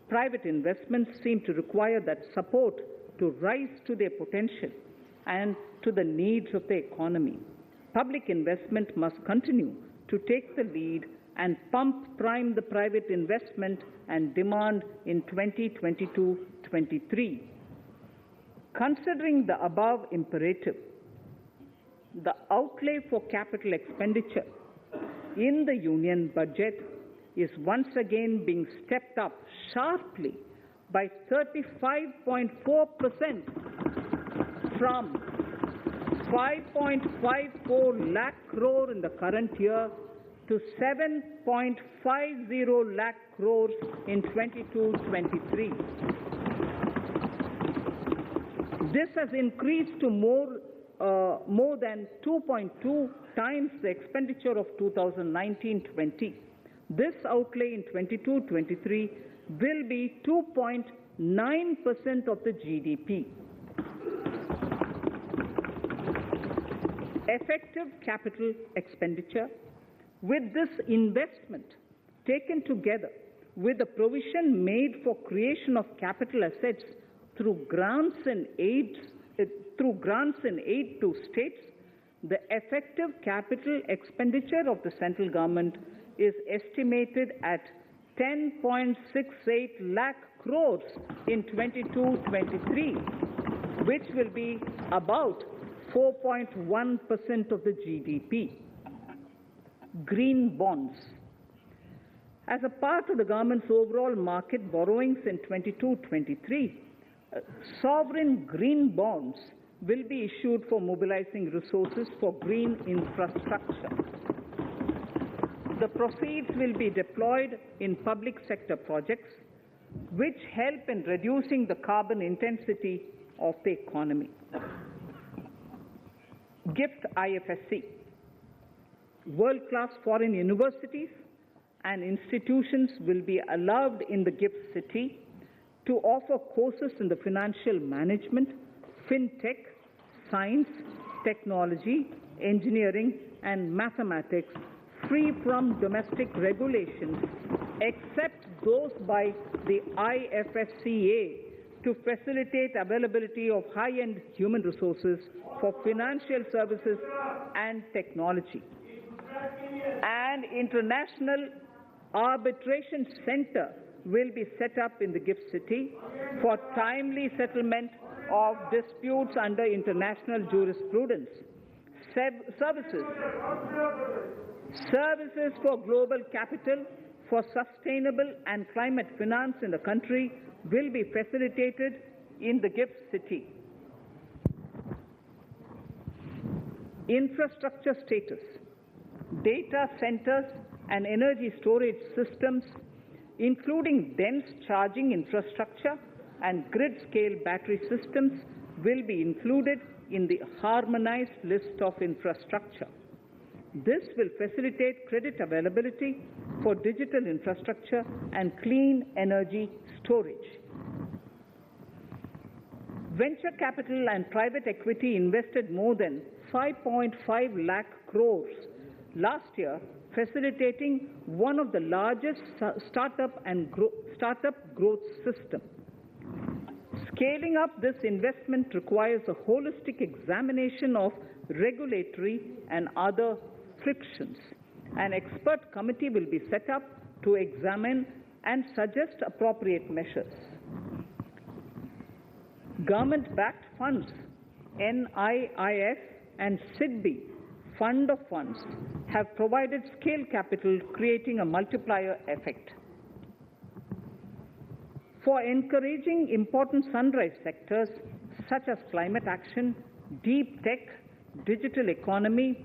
private investments seem to require that support to rise to their potential and to the needs of the economy. Public investment must continue to take the lead and prime the private investment and demand in 2022-23. Considering the above imperative, the outlay for capital expenditure in the Union budget is once again being stepped up sharply by 35.4% from 5.54 lakh crore in the current year to 7.50 lakh crores in 22-23. This has increased to more than 2.2 times the expenditure of 2019-20. This outlay in 22-23 will be 2.9% of the GDP. Effective capital expenditure. With this investment taken together with the provision made for creation of capital assets through grants and aid to states, the effective capital expenditure of the central government is estimated at 10.68 lakh crores in 22-23, which will be about 4.1% of the GDP. Green bonds. As a part of the government's overall market borrowings in 22-23, sovereign green bonds will be issued for mobilizing resources for green infrastructure. The proceeds will be deployed in public sector projects which help in reducing the carbon intensity of the economy. GIFT IFSC. World-class foreign universities and institutions will be allowed in the GIFT City to offer courses in the financial management, fintech, science, technology, engineering, and mathematics free from domestic regulations, except those by the IFSCA to facilitate availability of high-end human resources for financial services and technology. An international arbitration center will be set up in the GIFT City for timely settlement of disputes under international jurisprudence. Services for global capital for sustainable and climate finance in the country will be facilitated in the GIFT City. Infrastructure status. Data centers and energy storage systems, including dense charging infrastructure and grid-scale battery systems, will be included in the harmonized list of infrastructure. This will facilitate credit availability for digital infrastructure and clean energy storage. Venture capital and private equity invested more than 5.5 lakh crores last year, facilitating one of the largest startup growth system. Scaling up this investment requires a holistic examination of regulatory and other frictions. An expert committee will be set up to examine and suggest appropriate measures. Government-backed funds, NIIF and SIDBI, Fund of Funds, have provided scale capital, creating a multiplier effect. For encouraging important sunrise sectors such as climate action, deep tech, digital economy,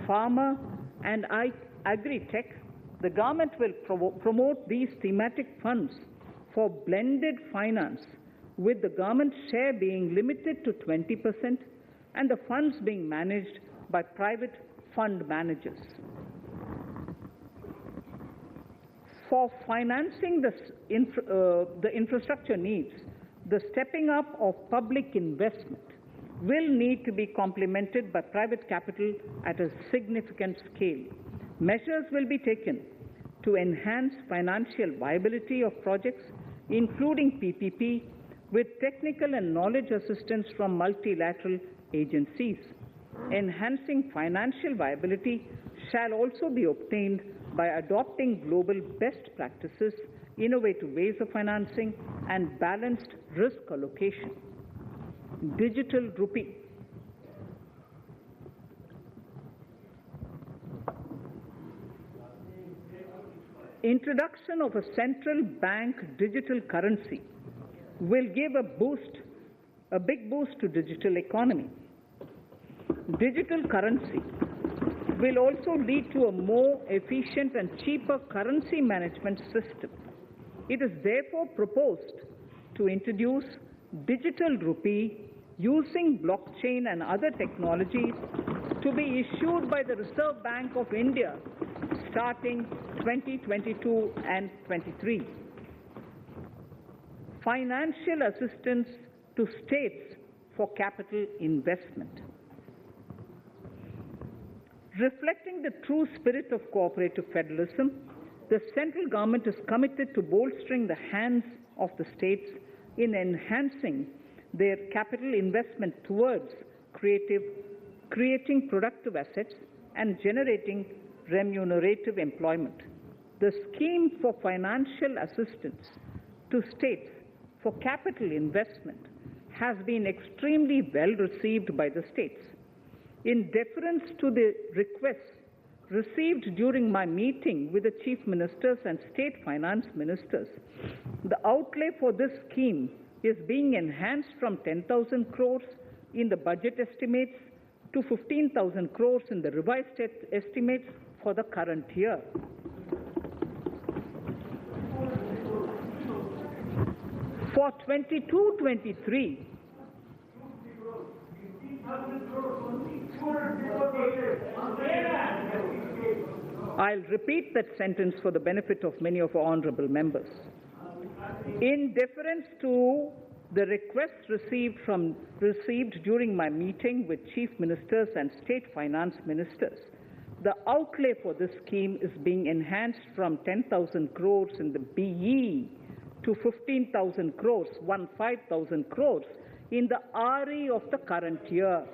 pharma, and agri-tech, the government will promote these thematic funds for blended finance, with the government share being limited to 20% and the funds being managed by private fund managers. For financing the infrastructure needs, the stepping up of public investment will need to be complemented by private capital at a significant scale. Measures will be taken to enhance financial viability of projects, including PPP, with technical and knowledge assistance from multilateral agencies. Enhancing financial viability shall also be obtained by adopting global best practices, innovative ways of financing, and balanced risk allocation. Digital rupee. Introduction of a central bank digital currency will give a big boost to digital economy. Digital currency will also lead to a more efficient and cheaper currency management system. It is therefore proposed to introduce digital rupee using blockchain and other technologies to be issued by the Reserve Bank of India starting 2022 and 23. Financial assistance to states for capital investment. Reflecting the true spirit of cooperative federalism, the central government is committed to bolstering the hands of the states in enhancing their capital investment towards creating productive assets and generating remunerative employment. The scheme for financial assistance to states for capital investment has been extremely well received by the states. In deference to the requests received during my meeting with the chief ministers and state finance ministers, the outlay for this scheme is being enhanced from 10,000 crores in the budget estimates to 15,000 crores in the revised estimates for the current year. For 22-23, I'll repeat that sentence for the benefit of many of our honorable members. In deference to the requests received during my meeting with chief ministers and state finance ministers, the outlay for this scheme is being enhanced from 10,000 crores in the BE to 15,000 crores, 15,000 crores in the RE of the current year.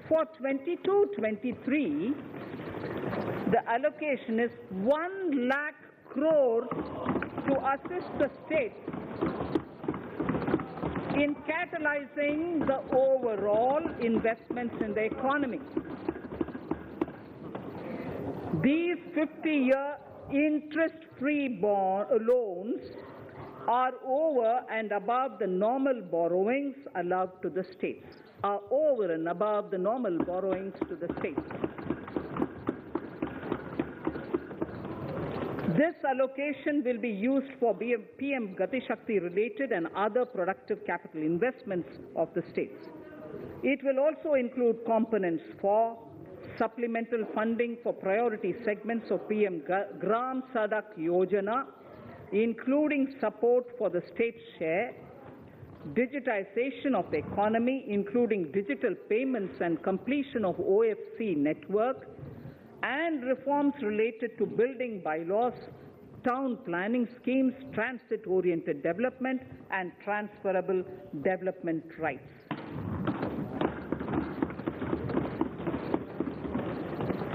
For 22-23, the allocation is 1 lakh crores to assist the states in catalyzing the overall investments in the economy. These 50-year interest-free loans are over and above the normal borrowings allowed to the states, are over and above the normal borrowings to the states. This allocation will be used for PM Gati Shakti related and other productive capital investments of the states. It will also include components for supplemental funding for priority segments of PM Gram Sadak Yojana, including support for the state's share, digitization of the economy, including digital payments and completion of OFC network, and reforms related to building bylaws, town planning schemes, transit-oriented development, and transferable development rights.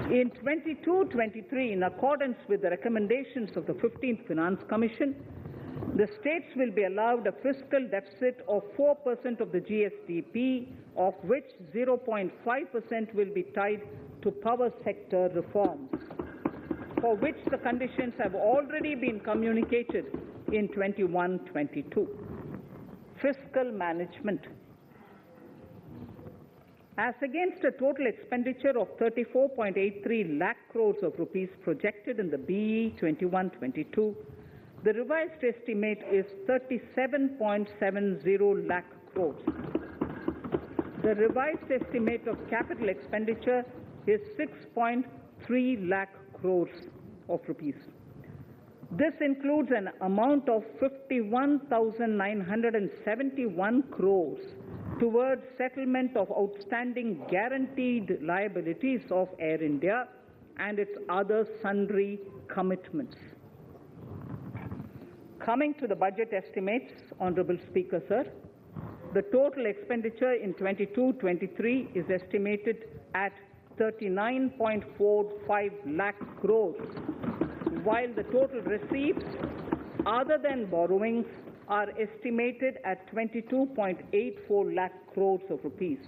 In 22-23, in accordance with the recommendations of the 15th Finance Commission, the states will be allowed a fiscal deficit of 4% of the GSDP, of which 0.5% will be tied to power sector reforms, for which the conditions have already been communicated in 21-22. Fiscal management. As against a total expenditure of 34.83 lakh crores of rupees projected in the BE 21-22, the revised estimate is 37.70 lakh crores. The revised estimate of capital expenditure is 6.3 lakh crores of rupees. This includes an amount of 51,971 crores towards settlement of outstanding guaranteed liabilities of Air India and its other sundry commitments. Coming to the budget estimates, Honorable Speaker, sir, the total expenditure in 22-23 is estimated at 39.45 lakh crores, while the total receipts other than borrowings are estimated at 22.84 lakh crores of rupees.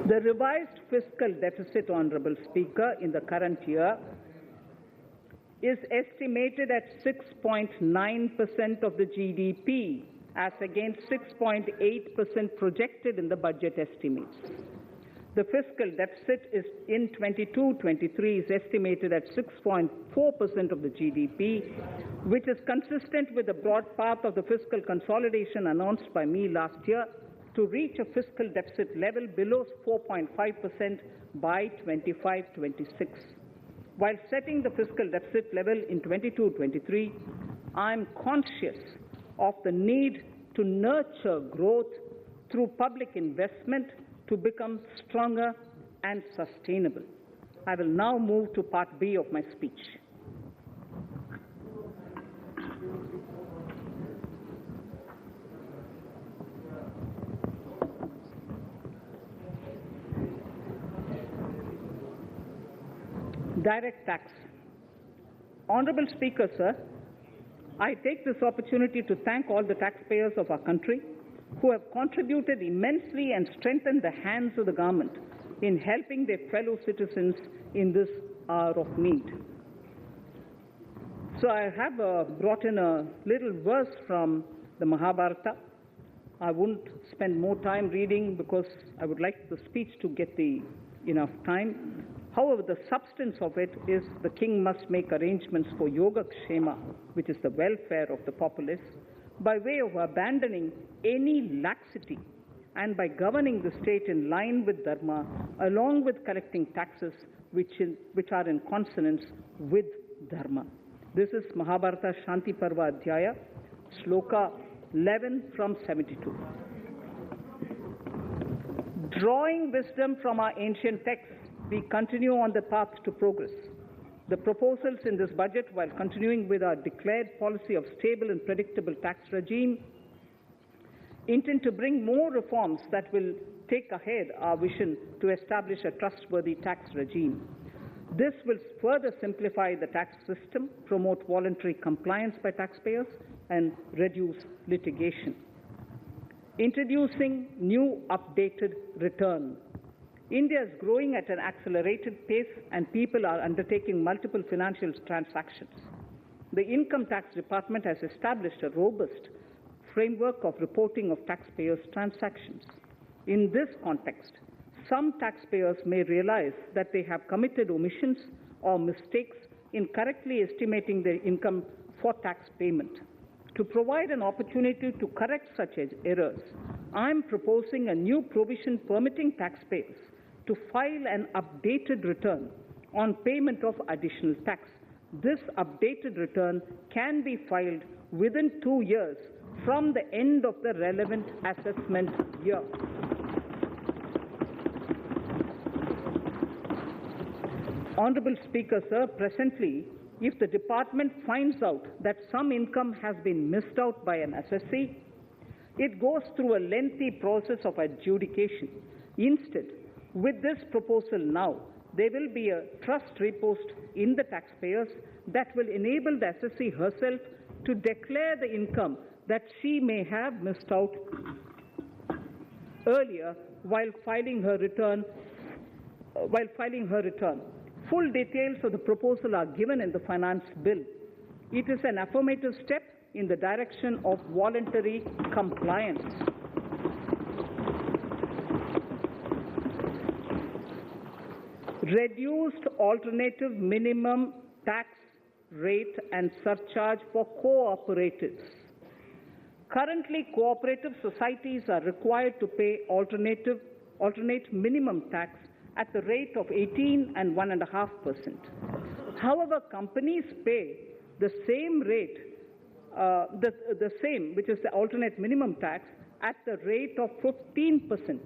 The revised fiscal deficit, Honorable Speaker, in the current year is estimated at 6.9% of the GDP, as against 6.8% projected in the budget estimates. The fiscal deficit is in 22-23 is estimated at 6.4% of the GDP, which is consistent with the broad path of the fiscal consolidation announced by me last year to reach a fiscal deficit level below 4.5% by 25-26. While setting the fiscal deficit level in 22-23, I am conscious of the need to nurture growth through public investment to become stronger and sustainable. I will now move to Part B of my speech. Direct tax. Honorable Speaker, sir, I take this opportunity to thank all the taxpayers of our country who have contributed immensely and strengthened the hands of the government in helping their fellow citizens in this hour of need. So I have brought in a little verse from the Mahabharata. I won't spend more time reading because I would like the speech to get enough time. However, the substance of it is the king must make arrangements for yoga kshema, which is the welfare of the populace, by way of abandoning any laxity and by governing the state in line with dharma, along with collecting taxes which are in consonance with dharma. This is Mahabharata Shanti Parva Adhyaya, Shloka 11 from 72. Drawing wisdom from our ancient texts, we continue on the path to progress. The proposals in this budget, while continuing with our declared policy of stable and predictable tax regime, intend to bring more reforms that will take ahead our vision to establish a trustworthy tax regime. This will further simplify the tax system, promote voluntary compliance by taxpayers, and reduce litigation. Introducing new updated return. India is growing at an accelerated pace and people are undertaking multiple financial transactions. The Income Tax Department has established a robust framework of reporting of taxpayers' transactions. In this context, some taxpayers may realize that they have committed omissions or mistakes in correctly estimating their income for tax payment. To provide an opportunity to correct such errors, I am proposing a new provision permitting taxpayers to file an updated return on payment of additional tax. This updated return can be filed within 2 years from the end of the relevant assessment year. Honorable Speaker, sir, presently, if the department finds out that some income has been missed out by an assessee, it goes through a lengthy process of adjudication. Instead, with this proposal now, there will be a trust repost in the taxpayers that will enable the assessee herself to declare the income that she may have missed out earlier while filing her return. Full details of the proposal are given in the finance bill. It is an affirmative step in the direction of voluntary compliance. Reduced alternative minimum tax rate and surcharge for cooperatives. Currently, cooperative societies are required to pay alternate minimum tax at the rate of 18 and 1.5%. However, companies pay the same rate, the same, which is the alternate minimum tax, at the rate of 15%.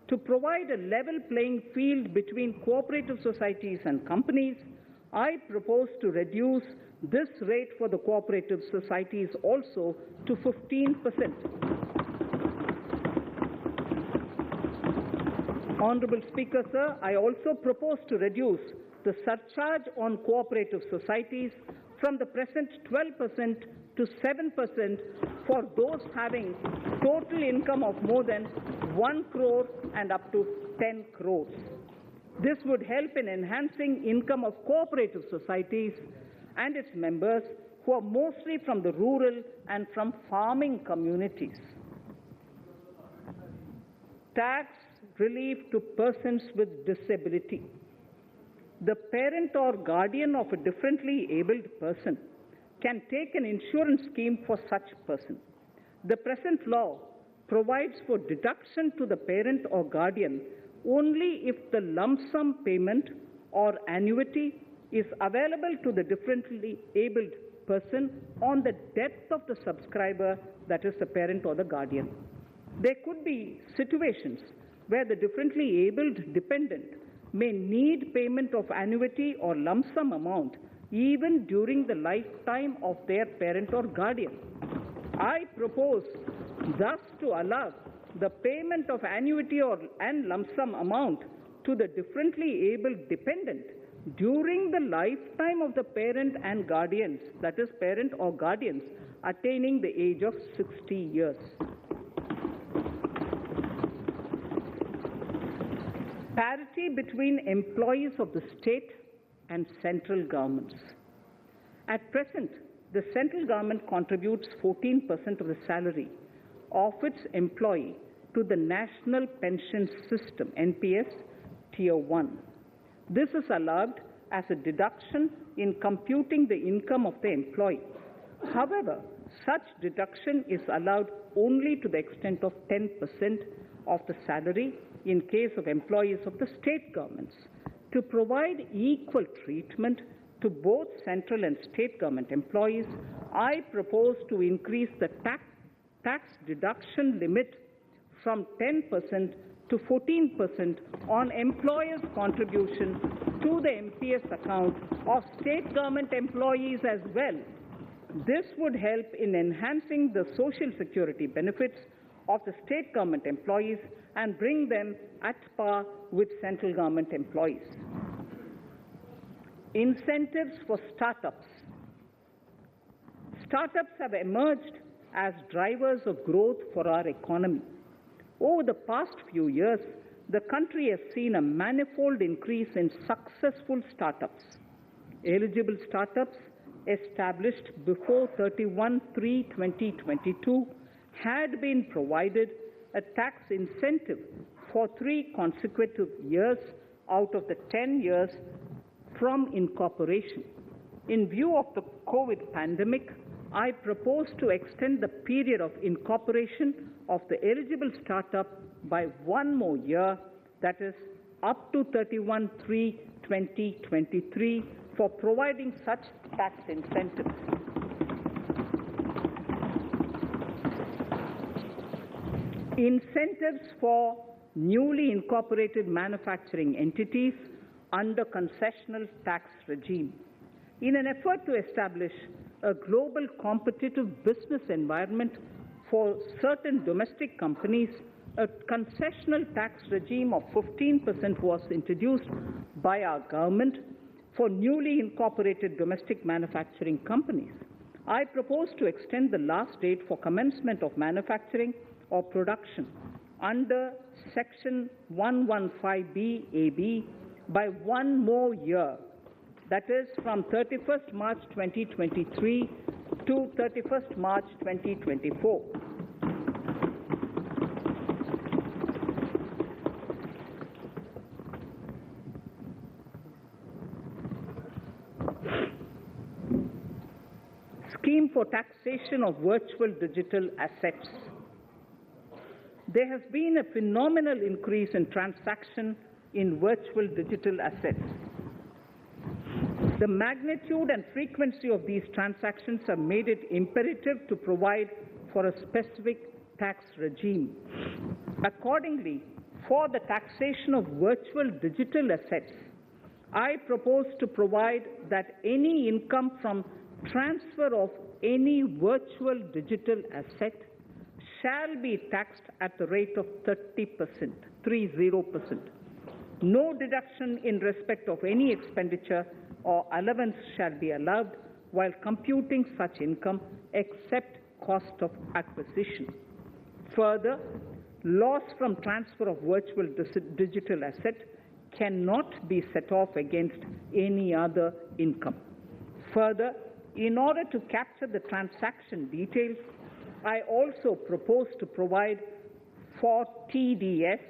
To provide a level playing field between cooperative societies and companies, I propose to reduce this rate for the cooperative societies also to 15%. Honorable Speaker, sir, I also propose to reduce the surcharge on cooperative societies from the present 12% to 7% for those having total income of more than 1 crore and up to 10 crores. This would help in enhancing income of cooperative societies and its members who are mostly from the rural and from farming communities. Tax relief to persons with disability. The parent or guardian of a differently abled person can take an insurance scheme for such person. The present law provides for deduction to the parent or guardian only if the lump sum payment or annuity is available to the differently abled person on the death of the subscriber, that is the parent or the guardian. There could be situations where the differently abled dependent may need payment of annuity or lump sum amount even during the lifetime of their parent or guardian. I propose thus to allow the payment of annuity and lump sum amount to the differently abled dependent during the lifetime of the parent and guardians, that is parent or guardians, attaining the age of 60 years. Parity between employees of the state and central governments. At present, the central government contributes 14% of the salary of its employee to the National Pension System, NPS, Tier 1. This is allowed as a deduction in computing the income of the employee. However, such deduction is allowed only to the extent of 10% of the salary in case of employees of the state governments. To provide equal treatment to both central and state government employees, I propose to increase the tax deduction limit from 10% to 14% on employers' contribution to the MPS account of state government employees as well. This would help in enhancing the social security benefits of the state government employees and bring them at par with central government employees. Incentives for startups. Startups have emerged as drivers of growth for our economy. Over the past few years, the country has seen a manifold increase in successful startups. Eligible startups established before 31/3/2022 had been provided a tax incentive for 3 consecutive years out of the 10 years from incorporation. In view of the COVID pandemic, I propose to extend the period of incorporation of the eligible startup by 1 more year, that is up to 31/3/2023, for providing such tax incentives. Incentives for newly incorporated manufacturing entities under concessional tax regime. In an effort to establish a global competitive business environment for certain domestic companies, a concessional tax regime of 15% was introduced by our government for newly incorporated domestic manufacturing companies. I propose to extend the last date for commencement of manufacturing or production under Section 115B(ab) by 1 more year, that is from 31st March 2023 to 31st March 2024. Scheme for taxation of virtual digital assets. There has been a phenomenal increase in transaction in virtual digital assets. The magnitude and frequency of these transactions have made it imperative to provide for a specific tax regime. Accordingly, for the taxation of virtual digital assets, I propose to provide that any income from transfer of any virtual digital asset shall be taxed at the rate of 30%, 30%. No deduction in respect of any expenditure or allowance shall be allowed while computing such income except cost of acquisition. Further, loss from transfer of virtual digital asset cannot be set off against any other income. Further, in order to capture the transaction details, I also propose to provide for TDS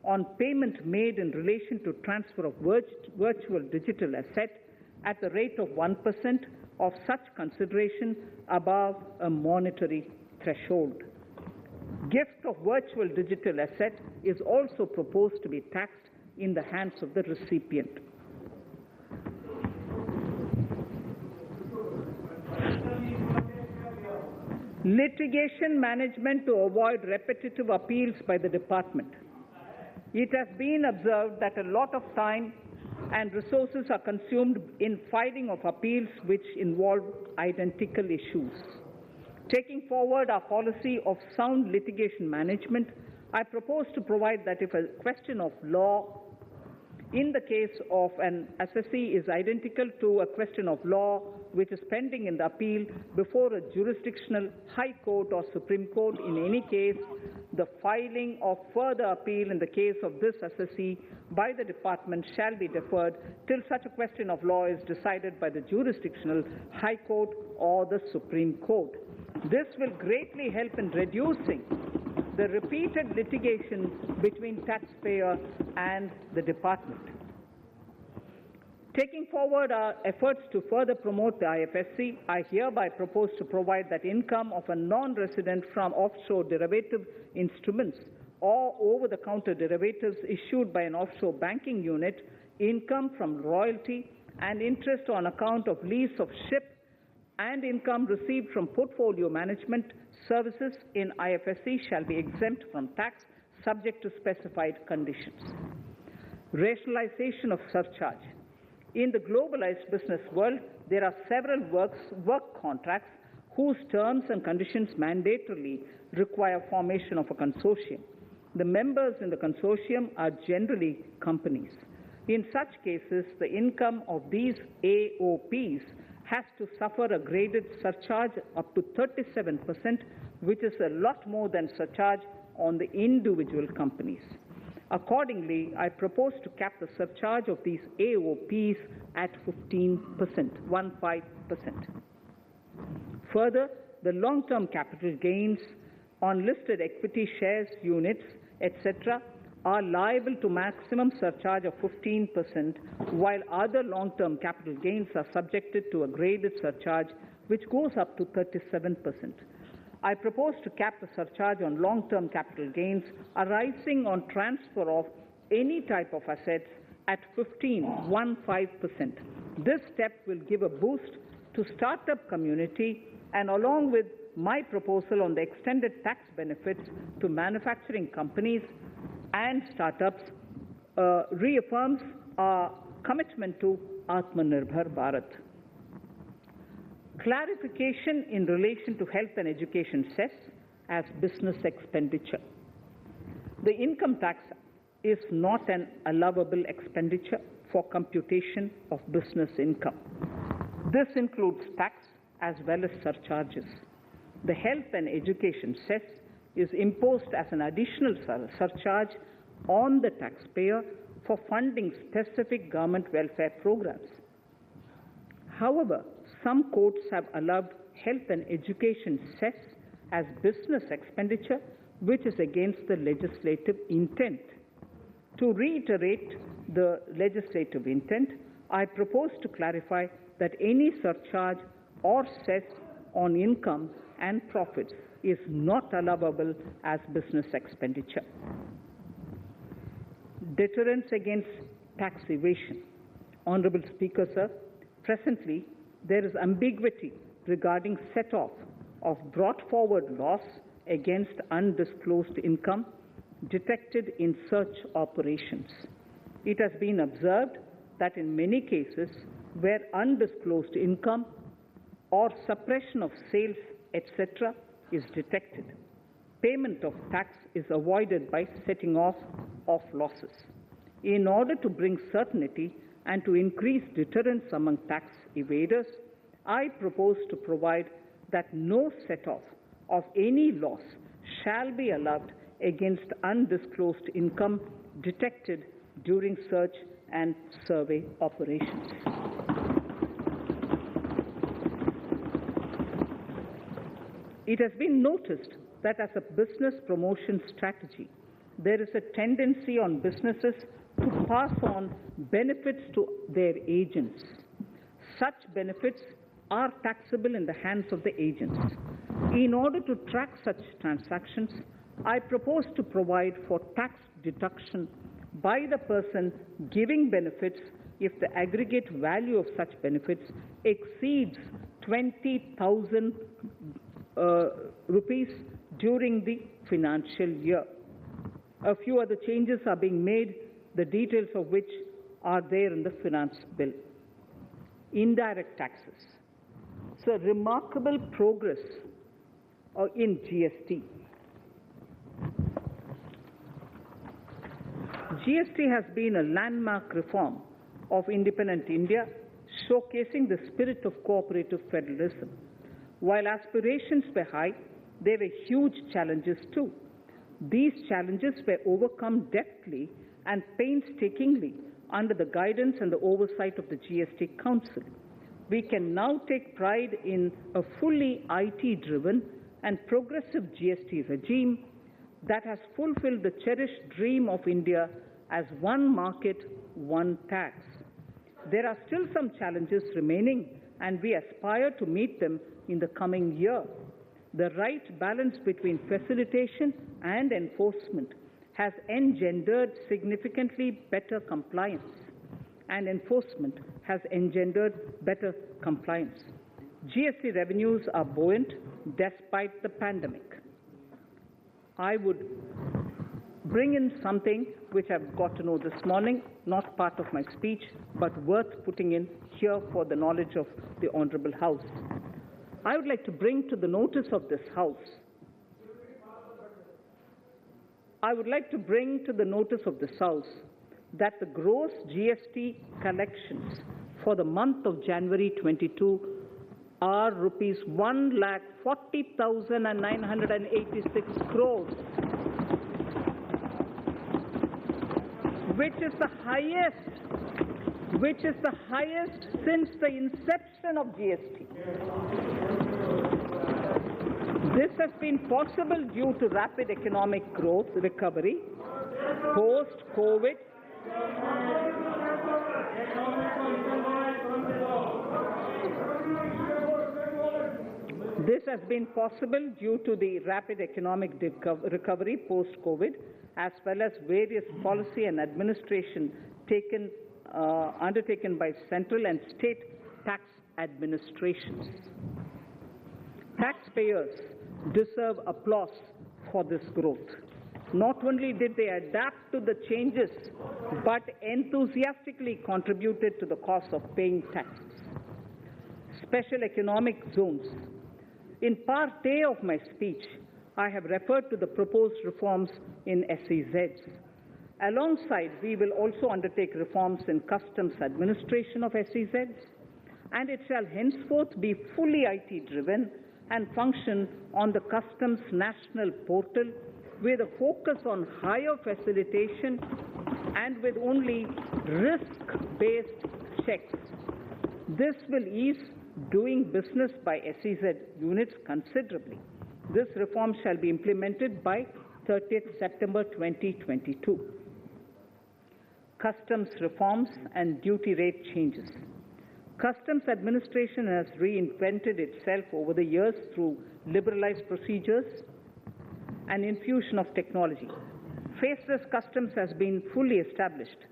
on payment made in relation to transfer of virtual digital asset at the rate of 1% of such consideration above a monetary threshold. Gift of virtual digital asset is also proposed to be taxed in the hands of the recipient. Litigation management to avoid repetitive appeals by the department. It has been observed that a lot of time and resources are consumed in filing of appeals which involve identical issues. Taking forward our policy of sound litigation management, I propose to provide that if a question of law in the case of an assessee is identical to a question of law which is pending in the appeal before a jurisdictional high court or Supreme Court, in any case, the filing of further appeal in the case of this assessee by the department shall be deferred till such a question of law is decided by the jurisdictional high court or the Supreme Court. This will greatly help in reducing the repeated litigation between taxpayer and the department. Taking forward our efforts to further promote the IFSC, I hereby propose to provide that income of a non-resident from offshore derivative instruments or over-the-counter derivatives issued by an offshore banking unit, income from royalty and interest on account of lease of ship, and income received from portfolio management services in IFSC shall be exempt from tax subject to specified conditions. Rationalization of surcharge. In the globalized business world, there are several work contracts whose terms and conditions mandatorily require formation of a consortium. The members in the consortium are generally companies. In such cases, the income of these AOPs has to suffer a graded surcharge up to 37%, which is a lot more than surcharge on the individual companies. Accordingly, I propose to cap the surcharge of these AOPs at 15%, 15%. Further, the long-term capital gains on listed equity shares, units, etc., are liable to maximum surcharge of 15%, while other long-term capital gains are subjected to a graded surcharge which goes up to 37%. I propose to cap the surcharge on long-term capital gains arising on transfer of any type of assets at 15%. This step will give a boost to startup community, and along with my proposal on the extended tax benefits to manufacturing companies and startups, reaffirms our commitment to Atmanirbhar Bharat. Clarification in relation to health and education cess as business expenditure. The income tax is not an allowable expenditure for computation of business income. This includes tax as well as surcharges. The health and education cess is imposed as an additional surcharge on the taxpayer for funding specific government welfare programs. However, some courts have allowed health and education cess as business expenditure, which is against the legislative intent. To reiterate the legislative intent, I propose to clarify that any surcharge or cess on income and profits is not allowable as business expenditure. Deterrence against tax evasion. Honorable Speaker, sir, presently there is ambiguity regarding set-off of brought forward loss against undisclosed income detected in search operations. It has been observed that in many cases where undisclosed income or suppression of sales, etc., is detected, payment of tax is avoided by setting off of losses. In order to bring certainty and to increase deterrence among tax evaders, I propose to provide that no set-off of any loss shall be allowed against undisclosed income detected during search and survey operations. It has been noticed that as a business promotion strategy, there is a tendency on businesses to pass on benefits to their agents. Such benefits are taxable in the hands of the agents. In order to track such transactions, I propose to provide for tax deduction by the person giving benefits if the aggregate value of such benefits exceeds 20,000 rupees during the financial year. A few other changes are being made, the details of which are there in the finance bill. Indirect taxes. So remarkable progress in GST. GST has been a landmark reform of independent India, showcasing the spirit of cooperative federalism. While aspirations were high, there were huge challenges too. These challenges were overcome deftly and painstakingly under the guidance and the oversight of the GST Council. We can now take pride in a fully IT-driven and progressive GST regime that has fulfilled the cherished dream of India as one market, one tax. There are still some challenges remaining, and we aspire to meet them in the coming year. The right balance between facilitation and enforcement has engendered significantly better compliance, and enforcement has engendered better compliance. GST revenues are buoyant despite the pandemic. I would bring in something which I've got to know this morning, not part of my speech, but worth putting in here for the knowledge of the Honorable House. I would like to bring to the notice of this House that the gross GST collections for the month of January 22 are rupees 1,40,986 crores, which is the highest since the inception of GST. This has been possible due to rapid economic growth, recovery, post-COVID, recovery post-COVID, as well as various policy and administration undertaken by central and state tax administrations. Taxpayers deserve applause for this growth. Not only did they adapt to the changes, but enthusiastically contributed to the cost of paying taxes. Special economic zones. In part A of my speech, I have referred to the proposed reforms in SEZs. Alongside, we will also undertake reforms in customs administration of SEZs, and it shall henceforth be fully IT-driven and function on the customs national portal with a focus on higher facilitation and with only risk-based checks. This will ease doing business by SEZ units considerably. This reform shall be implemented by 30th September 2022. Customs reforms and duty rate changes. Customs administration has reinvented itself over the years through liberalized procedures and infusion of technology. Faceless customs has been fully established.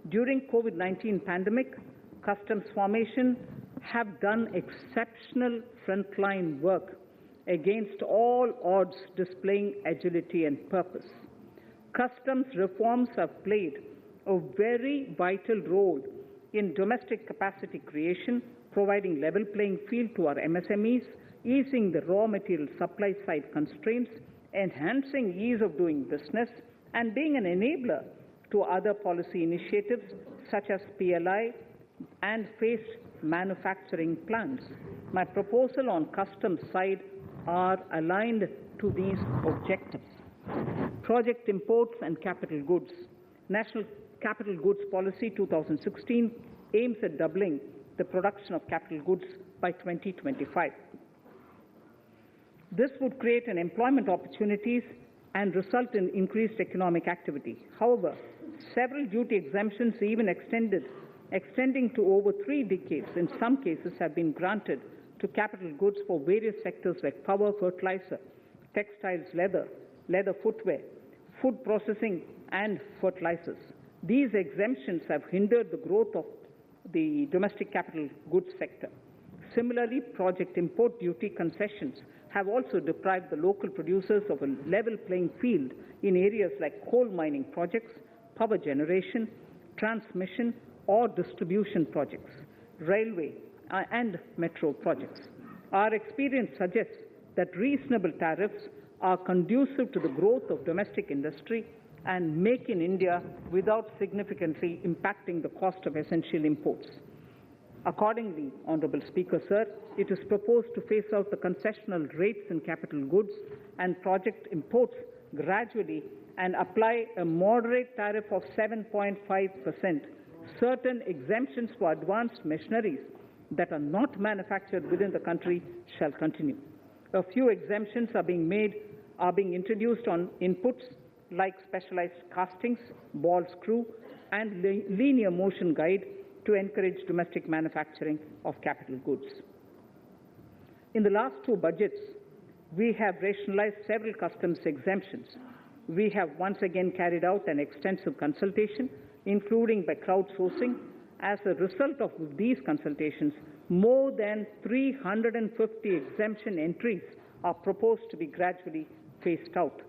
During COVID-19 pandemic, customs formation have done exceptional frontline work against all odds, displaying agility and purpose. Customs reforms have played a very vital role in domestic capacity creation, providing level playing field to our MSMEs, easing the raw material supply side constraints, enhancing ease of doing business, and being an enabler to other policy initiatives such as PLI and phased manufacturing plans. My proposal on customs side are aligned to these objectives. Project imports and capital goods. National Capital Goods Policy 2016 aims at doubling the production of capital goods by 2025. This would create an employment opportunities and result in increased economic activity. However, several duty exemptions, even extending to over 3 decades in some cases, have been granted to capital goods for various sectors like power, fertilizer, textiles, leather footwear, food processing, and fertilizers. These exemptions have hindered the growth of the domestic capital goods sector. Similarly, project import duty concessions have also deprived the local producers of a level playing field in areas like coal mining projects, power generation, transmission or distribution projects, railway and metro projects. Our experience suggests that reasonable tariffs are conducive to the growth of domestic industry and make in India without significantly impacting the cost of essential imports. Accordingly, Honourable Speaker, Sir, it is proposed to phase out the concessional rates in capital goods and project imports gradually and apply a moderate tariff of 7.5%. Certain exemptions for advanced machineries that are not manufactured within the country shall continue. A few exemptions are being introduced on inputs like specialized castings, ball screw, and linear motion guide to encourage domestic manufacturing of capital goods. In the last 2 budgets, we have rationalized several customs exemptions. We have once again carried out an extensive consultation, including by crowdsourcing. As a result of these consultations, more than 350 exemption entries are proposed to be gradually phased out.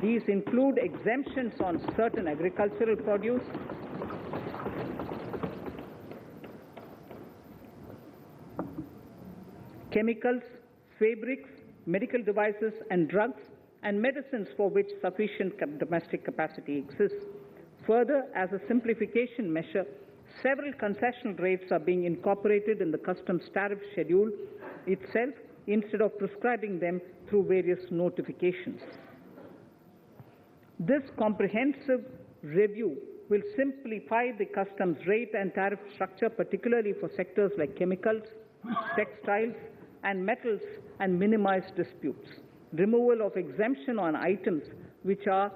These include exemptions on certain agricultural produce, chemicals, fabrics, medical devices and drugs, and medicines for which sufficient domestic capacity exists. Further, as a simplification measure, several concessional rates are being incorporated in the customs tariff schedule itself instead of prescribing them through various notifications. This comprehensive review will simplify the customs rate and tariff structure, particularly for sectors like chemicals, textiles, and metals, and minimize disputes. Removal of exemption on items which are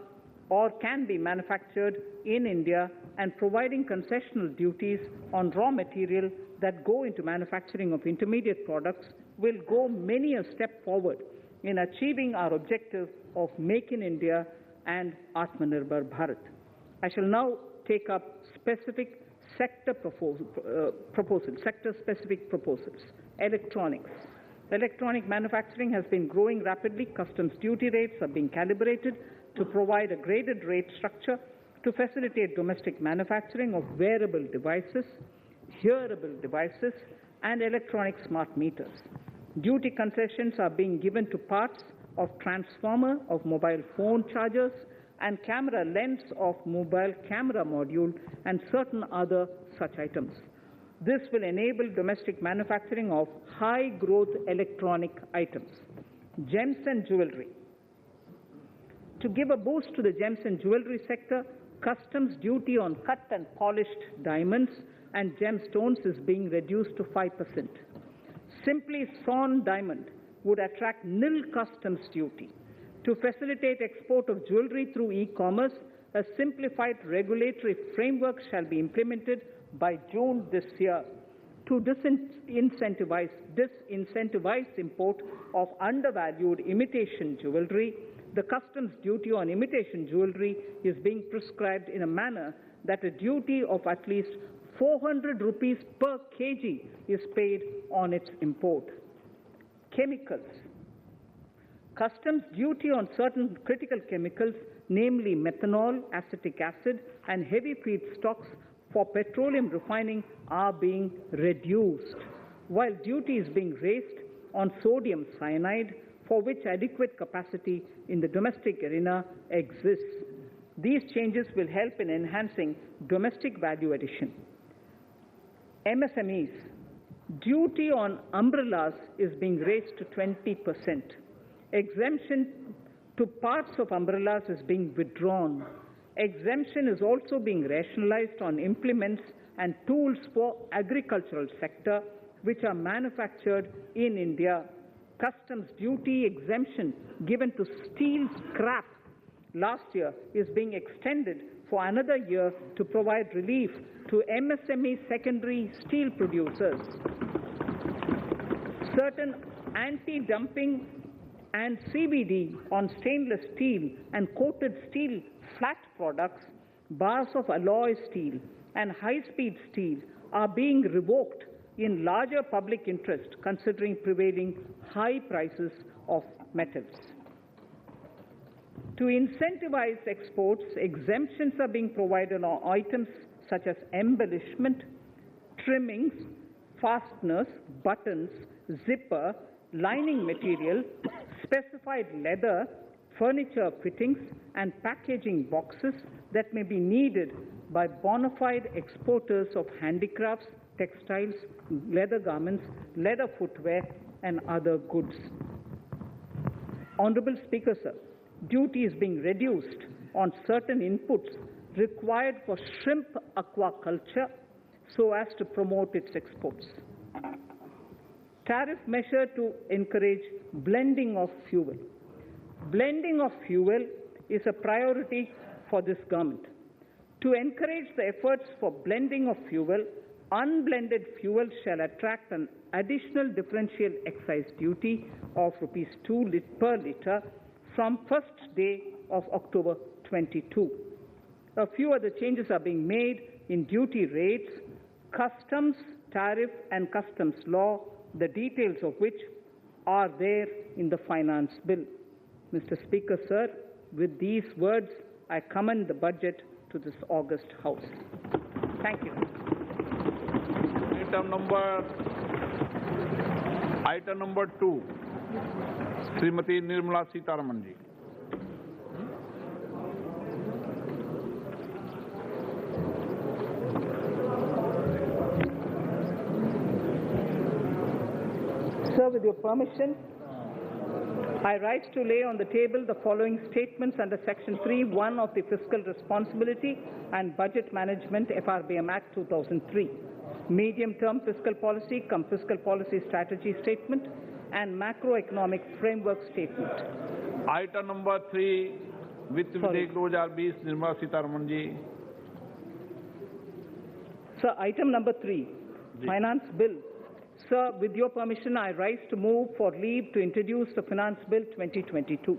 or can be manufactured in India and providing concessional duties on raw material that go into manufacturing of intermediate products will go many a step forward in achieving our objective of Make in India and Atmanirbhar Bharat. I shall now take up specific sector-specific proposals. Electronics. Electronic manufacturing has been growing rapidly. Customs duty rates are being calibrated to provide a graded rate structure to facilitate domestic manufacturing of wearable devices, hearable devices, and electronic smart meters. Duty concessions are being given to parts of transformer of mobile phone chargers and camera lens of mobile camera module and certain other such items. This will enable domestic manufacturing of high-growth electronic items. Gems and jewelry. To give a boost to the gems and jewelry sector, customs duty on cut and polished diamonds and gemstones is being reduced to 5%. Simply sawn diamond would attract nil customs duty. To facilitate export of jewelry through e-commerce, a simplified regulatory framework shall be implemented by June this year to disincentivize import of undervalued imitation jewelry. The customs duty on imitation jewelry is being prescribed in a manner that a duty of at least 400 rupees per kg is paid on its import. Chemicals. Customs duty on certain critical chemicals, namely methanol, acetic acid, and heavy feedstocks for petroleum refining are being reduced, while duty is being raised on sodium cyanide, for which adequate capacity in the domestic arena exists. These changes will help in enhancing domestic value addition. MSMEs. Duty on umbrellas is being raised to 20%. Exemption to parts of umbrellas is being withdrawn. Exemption is also being rationalized on implements and tools for agricultural sector which are manufactured in India. Customs duty exemption given to steel scrap last year is being extended for another year to provide relief to MSME secondary steel producers. Certain anti-dumping and CVD on stainless steel and coated steel flat products, bars of alloy steel and high-speed steel are being revoked in larger public interest considering prevailing high prices of metals. To incentivize exports, exemptions are being provided on items such as embellishment, trimmings, fasteners, buttons, zipper, lining material, specified leather, furniture fittings, and packaging boxes that may be needed by bona fide exporters of handicrafts, textiles, leather garments, leather footwear, and other goods. Honorable Speaker, sir, duty is being reduced on certain inputs required for shrimp aquaculture so as to promote its exports. Tariff measure to encourage blending of fuel. Blending of fuel is a priority for this government. To encourage the efforts for blending of fuel, unblended fuel shall attract an additional differential excise duty of ₹2 per litre from first day of October 22. A few other changes are being made in duty rates, customs, tariff and customs law, the details of which are there in the finance bill. Mr. Speaker, sir, with these words, I commend the budget to this august House. Thank you. Item number 2, Srimati Nirmala Sitharaman ji. Sir, with your permission, I rise to lay on the table the following statements under Section 3(1) of the Fiscal Responsibility and Budget Management FRBM Act 2003, Medium-Term Fiscal Policy cum Fiscal Policy Strategy Statement and Macroeconomic Framework Statement. Item number 3, Vitt Videk 2020, Nirmala Sitharaman ji. Sir, item number 3, Finance Bill. Sir, with your permission, I rise to move for leave to introduce the Finance Bill 2022.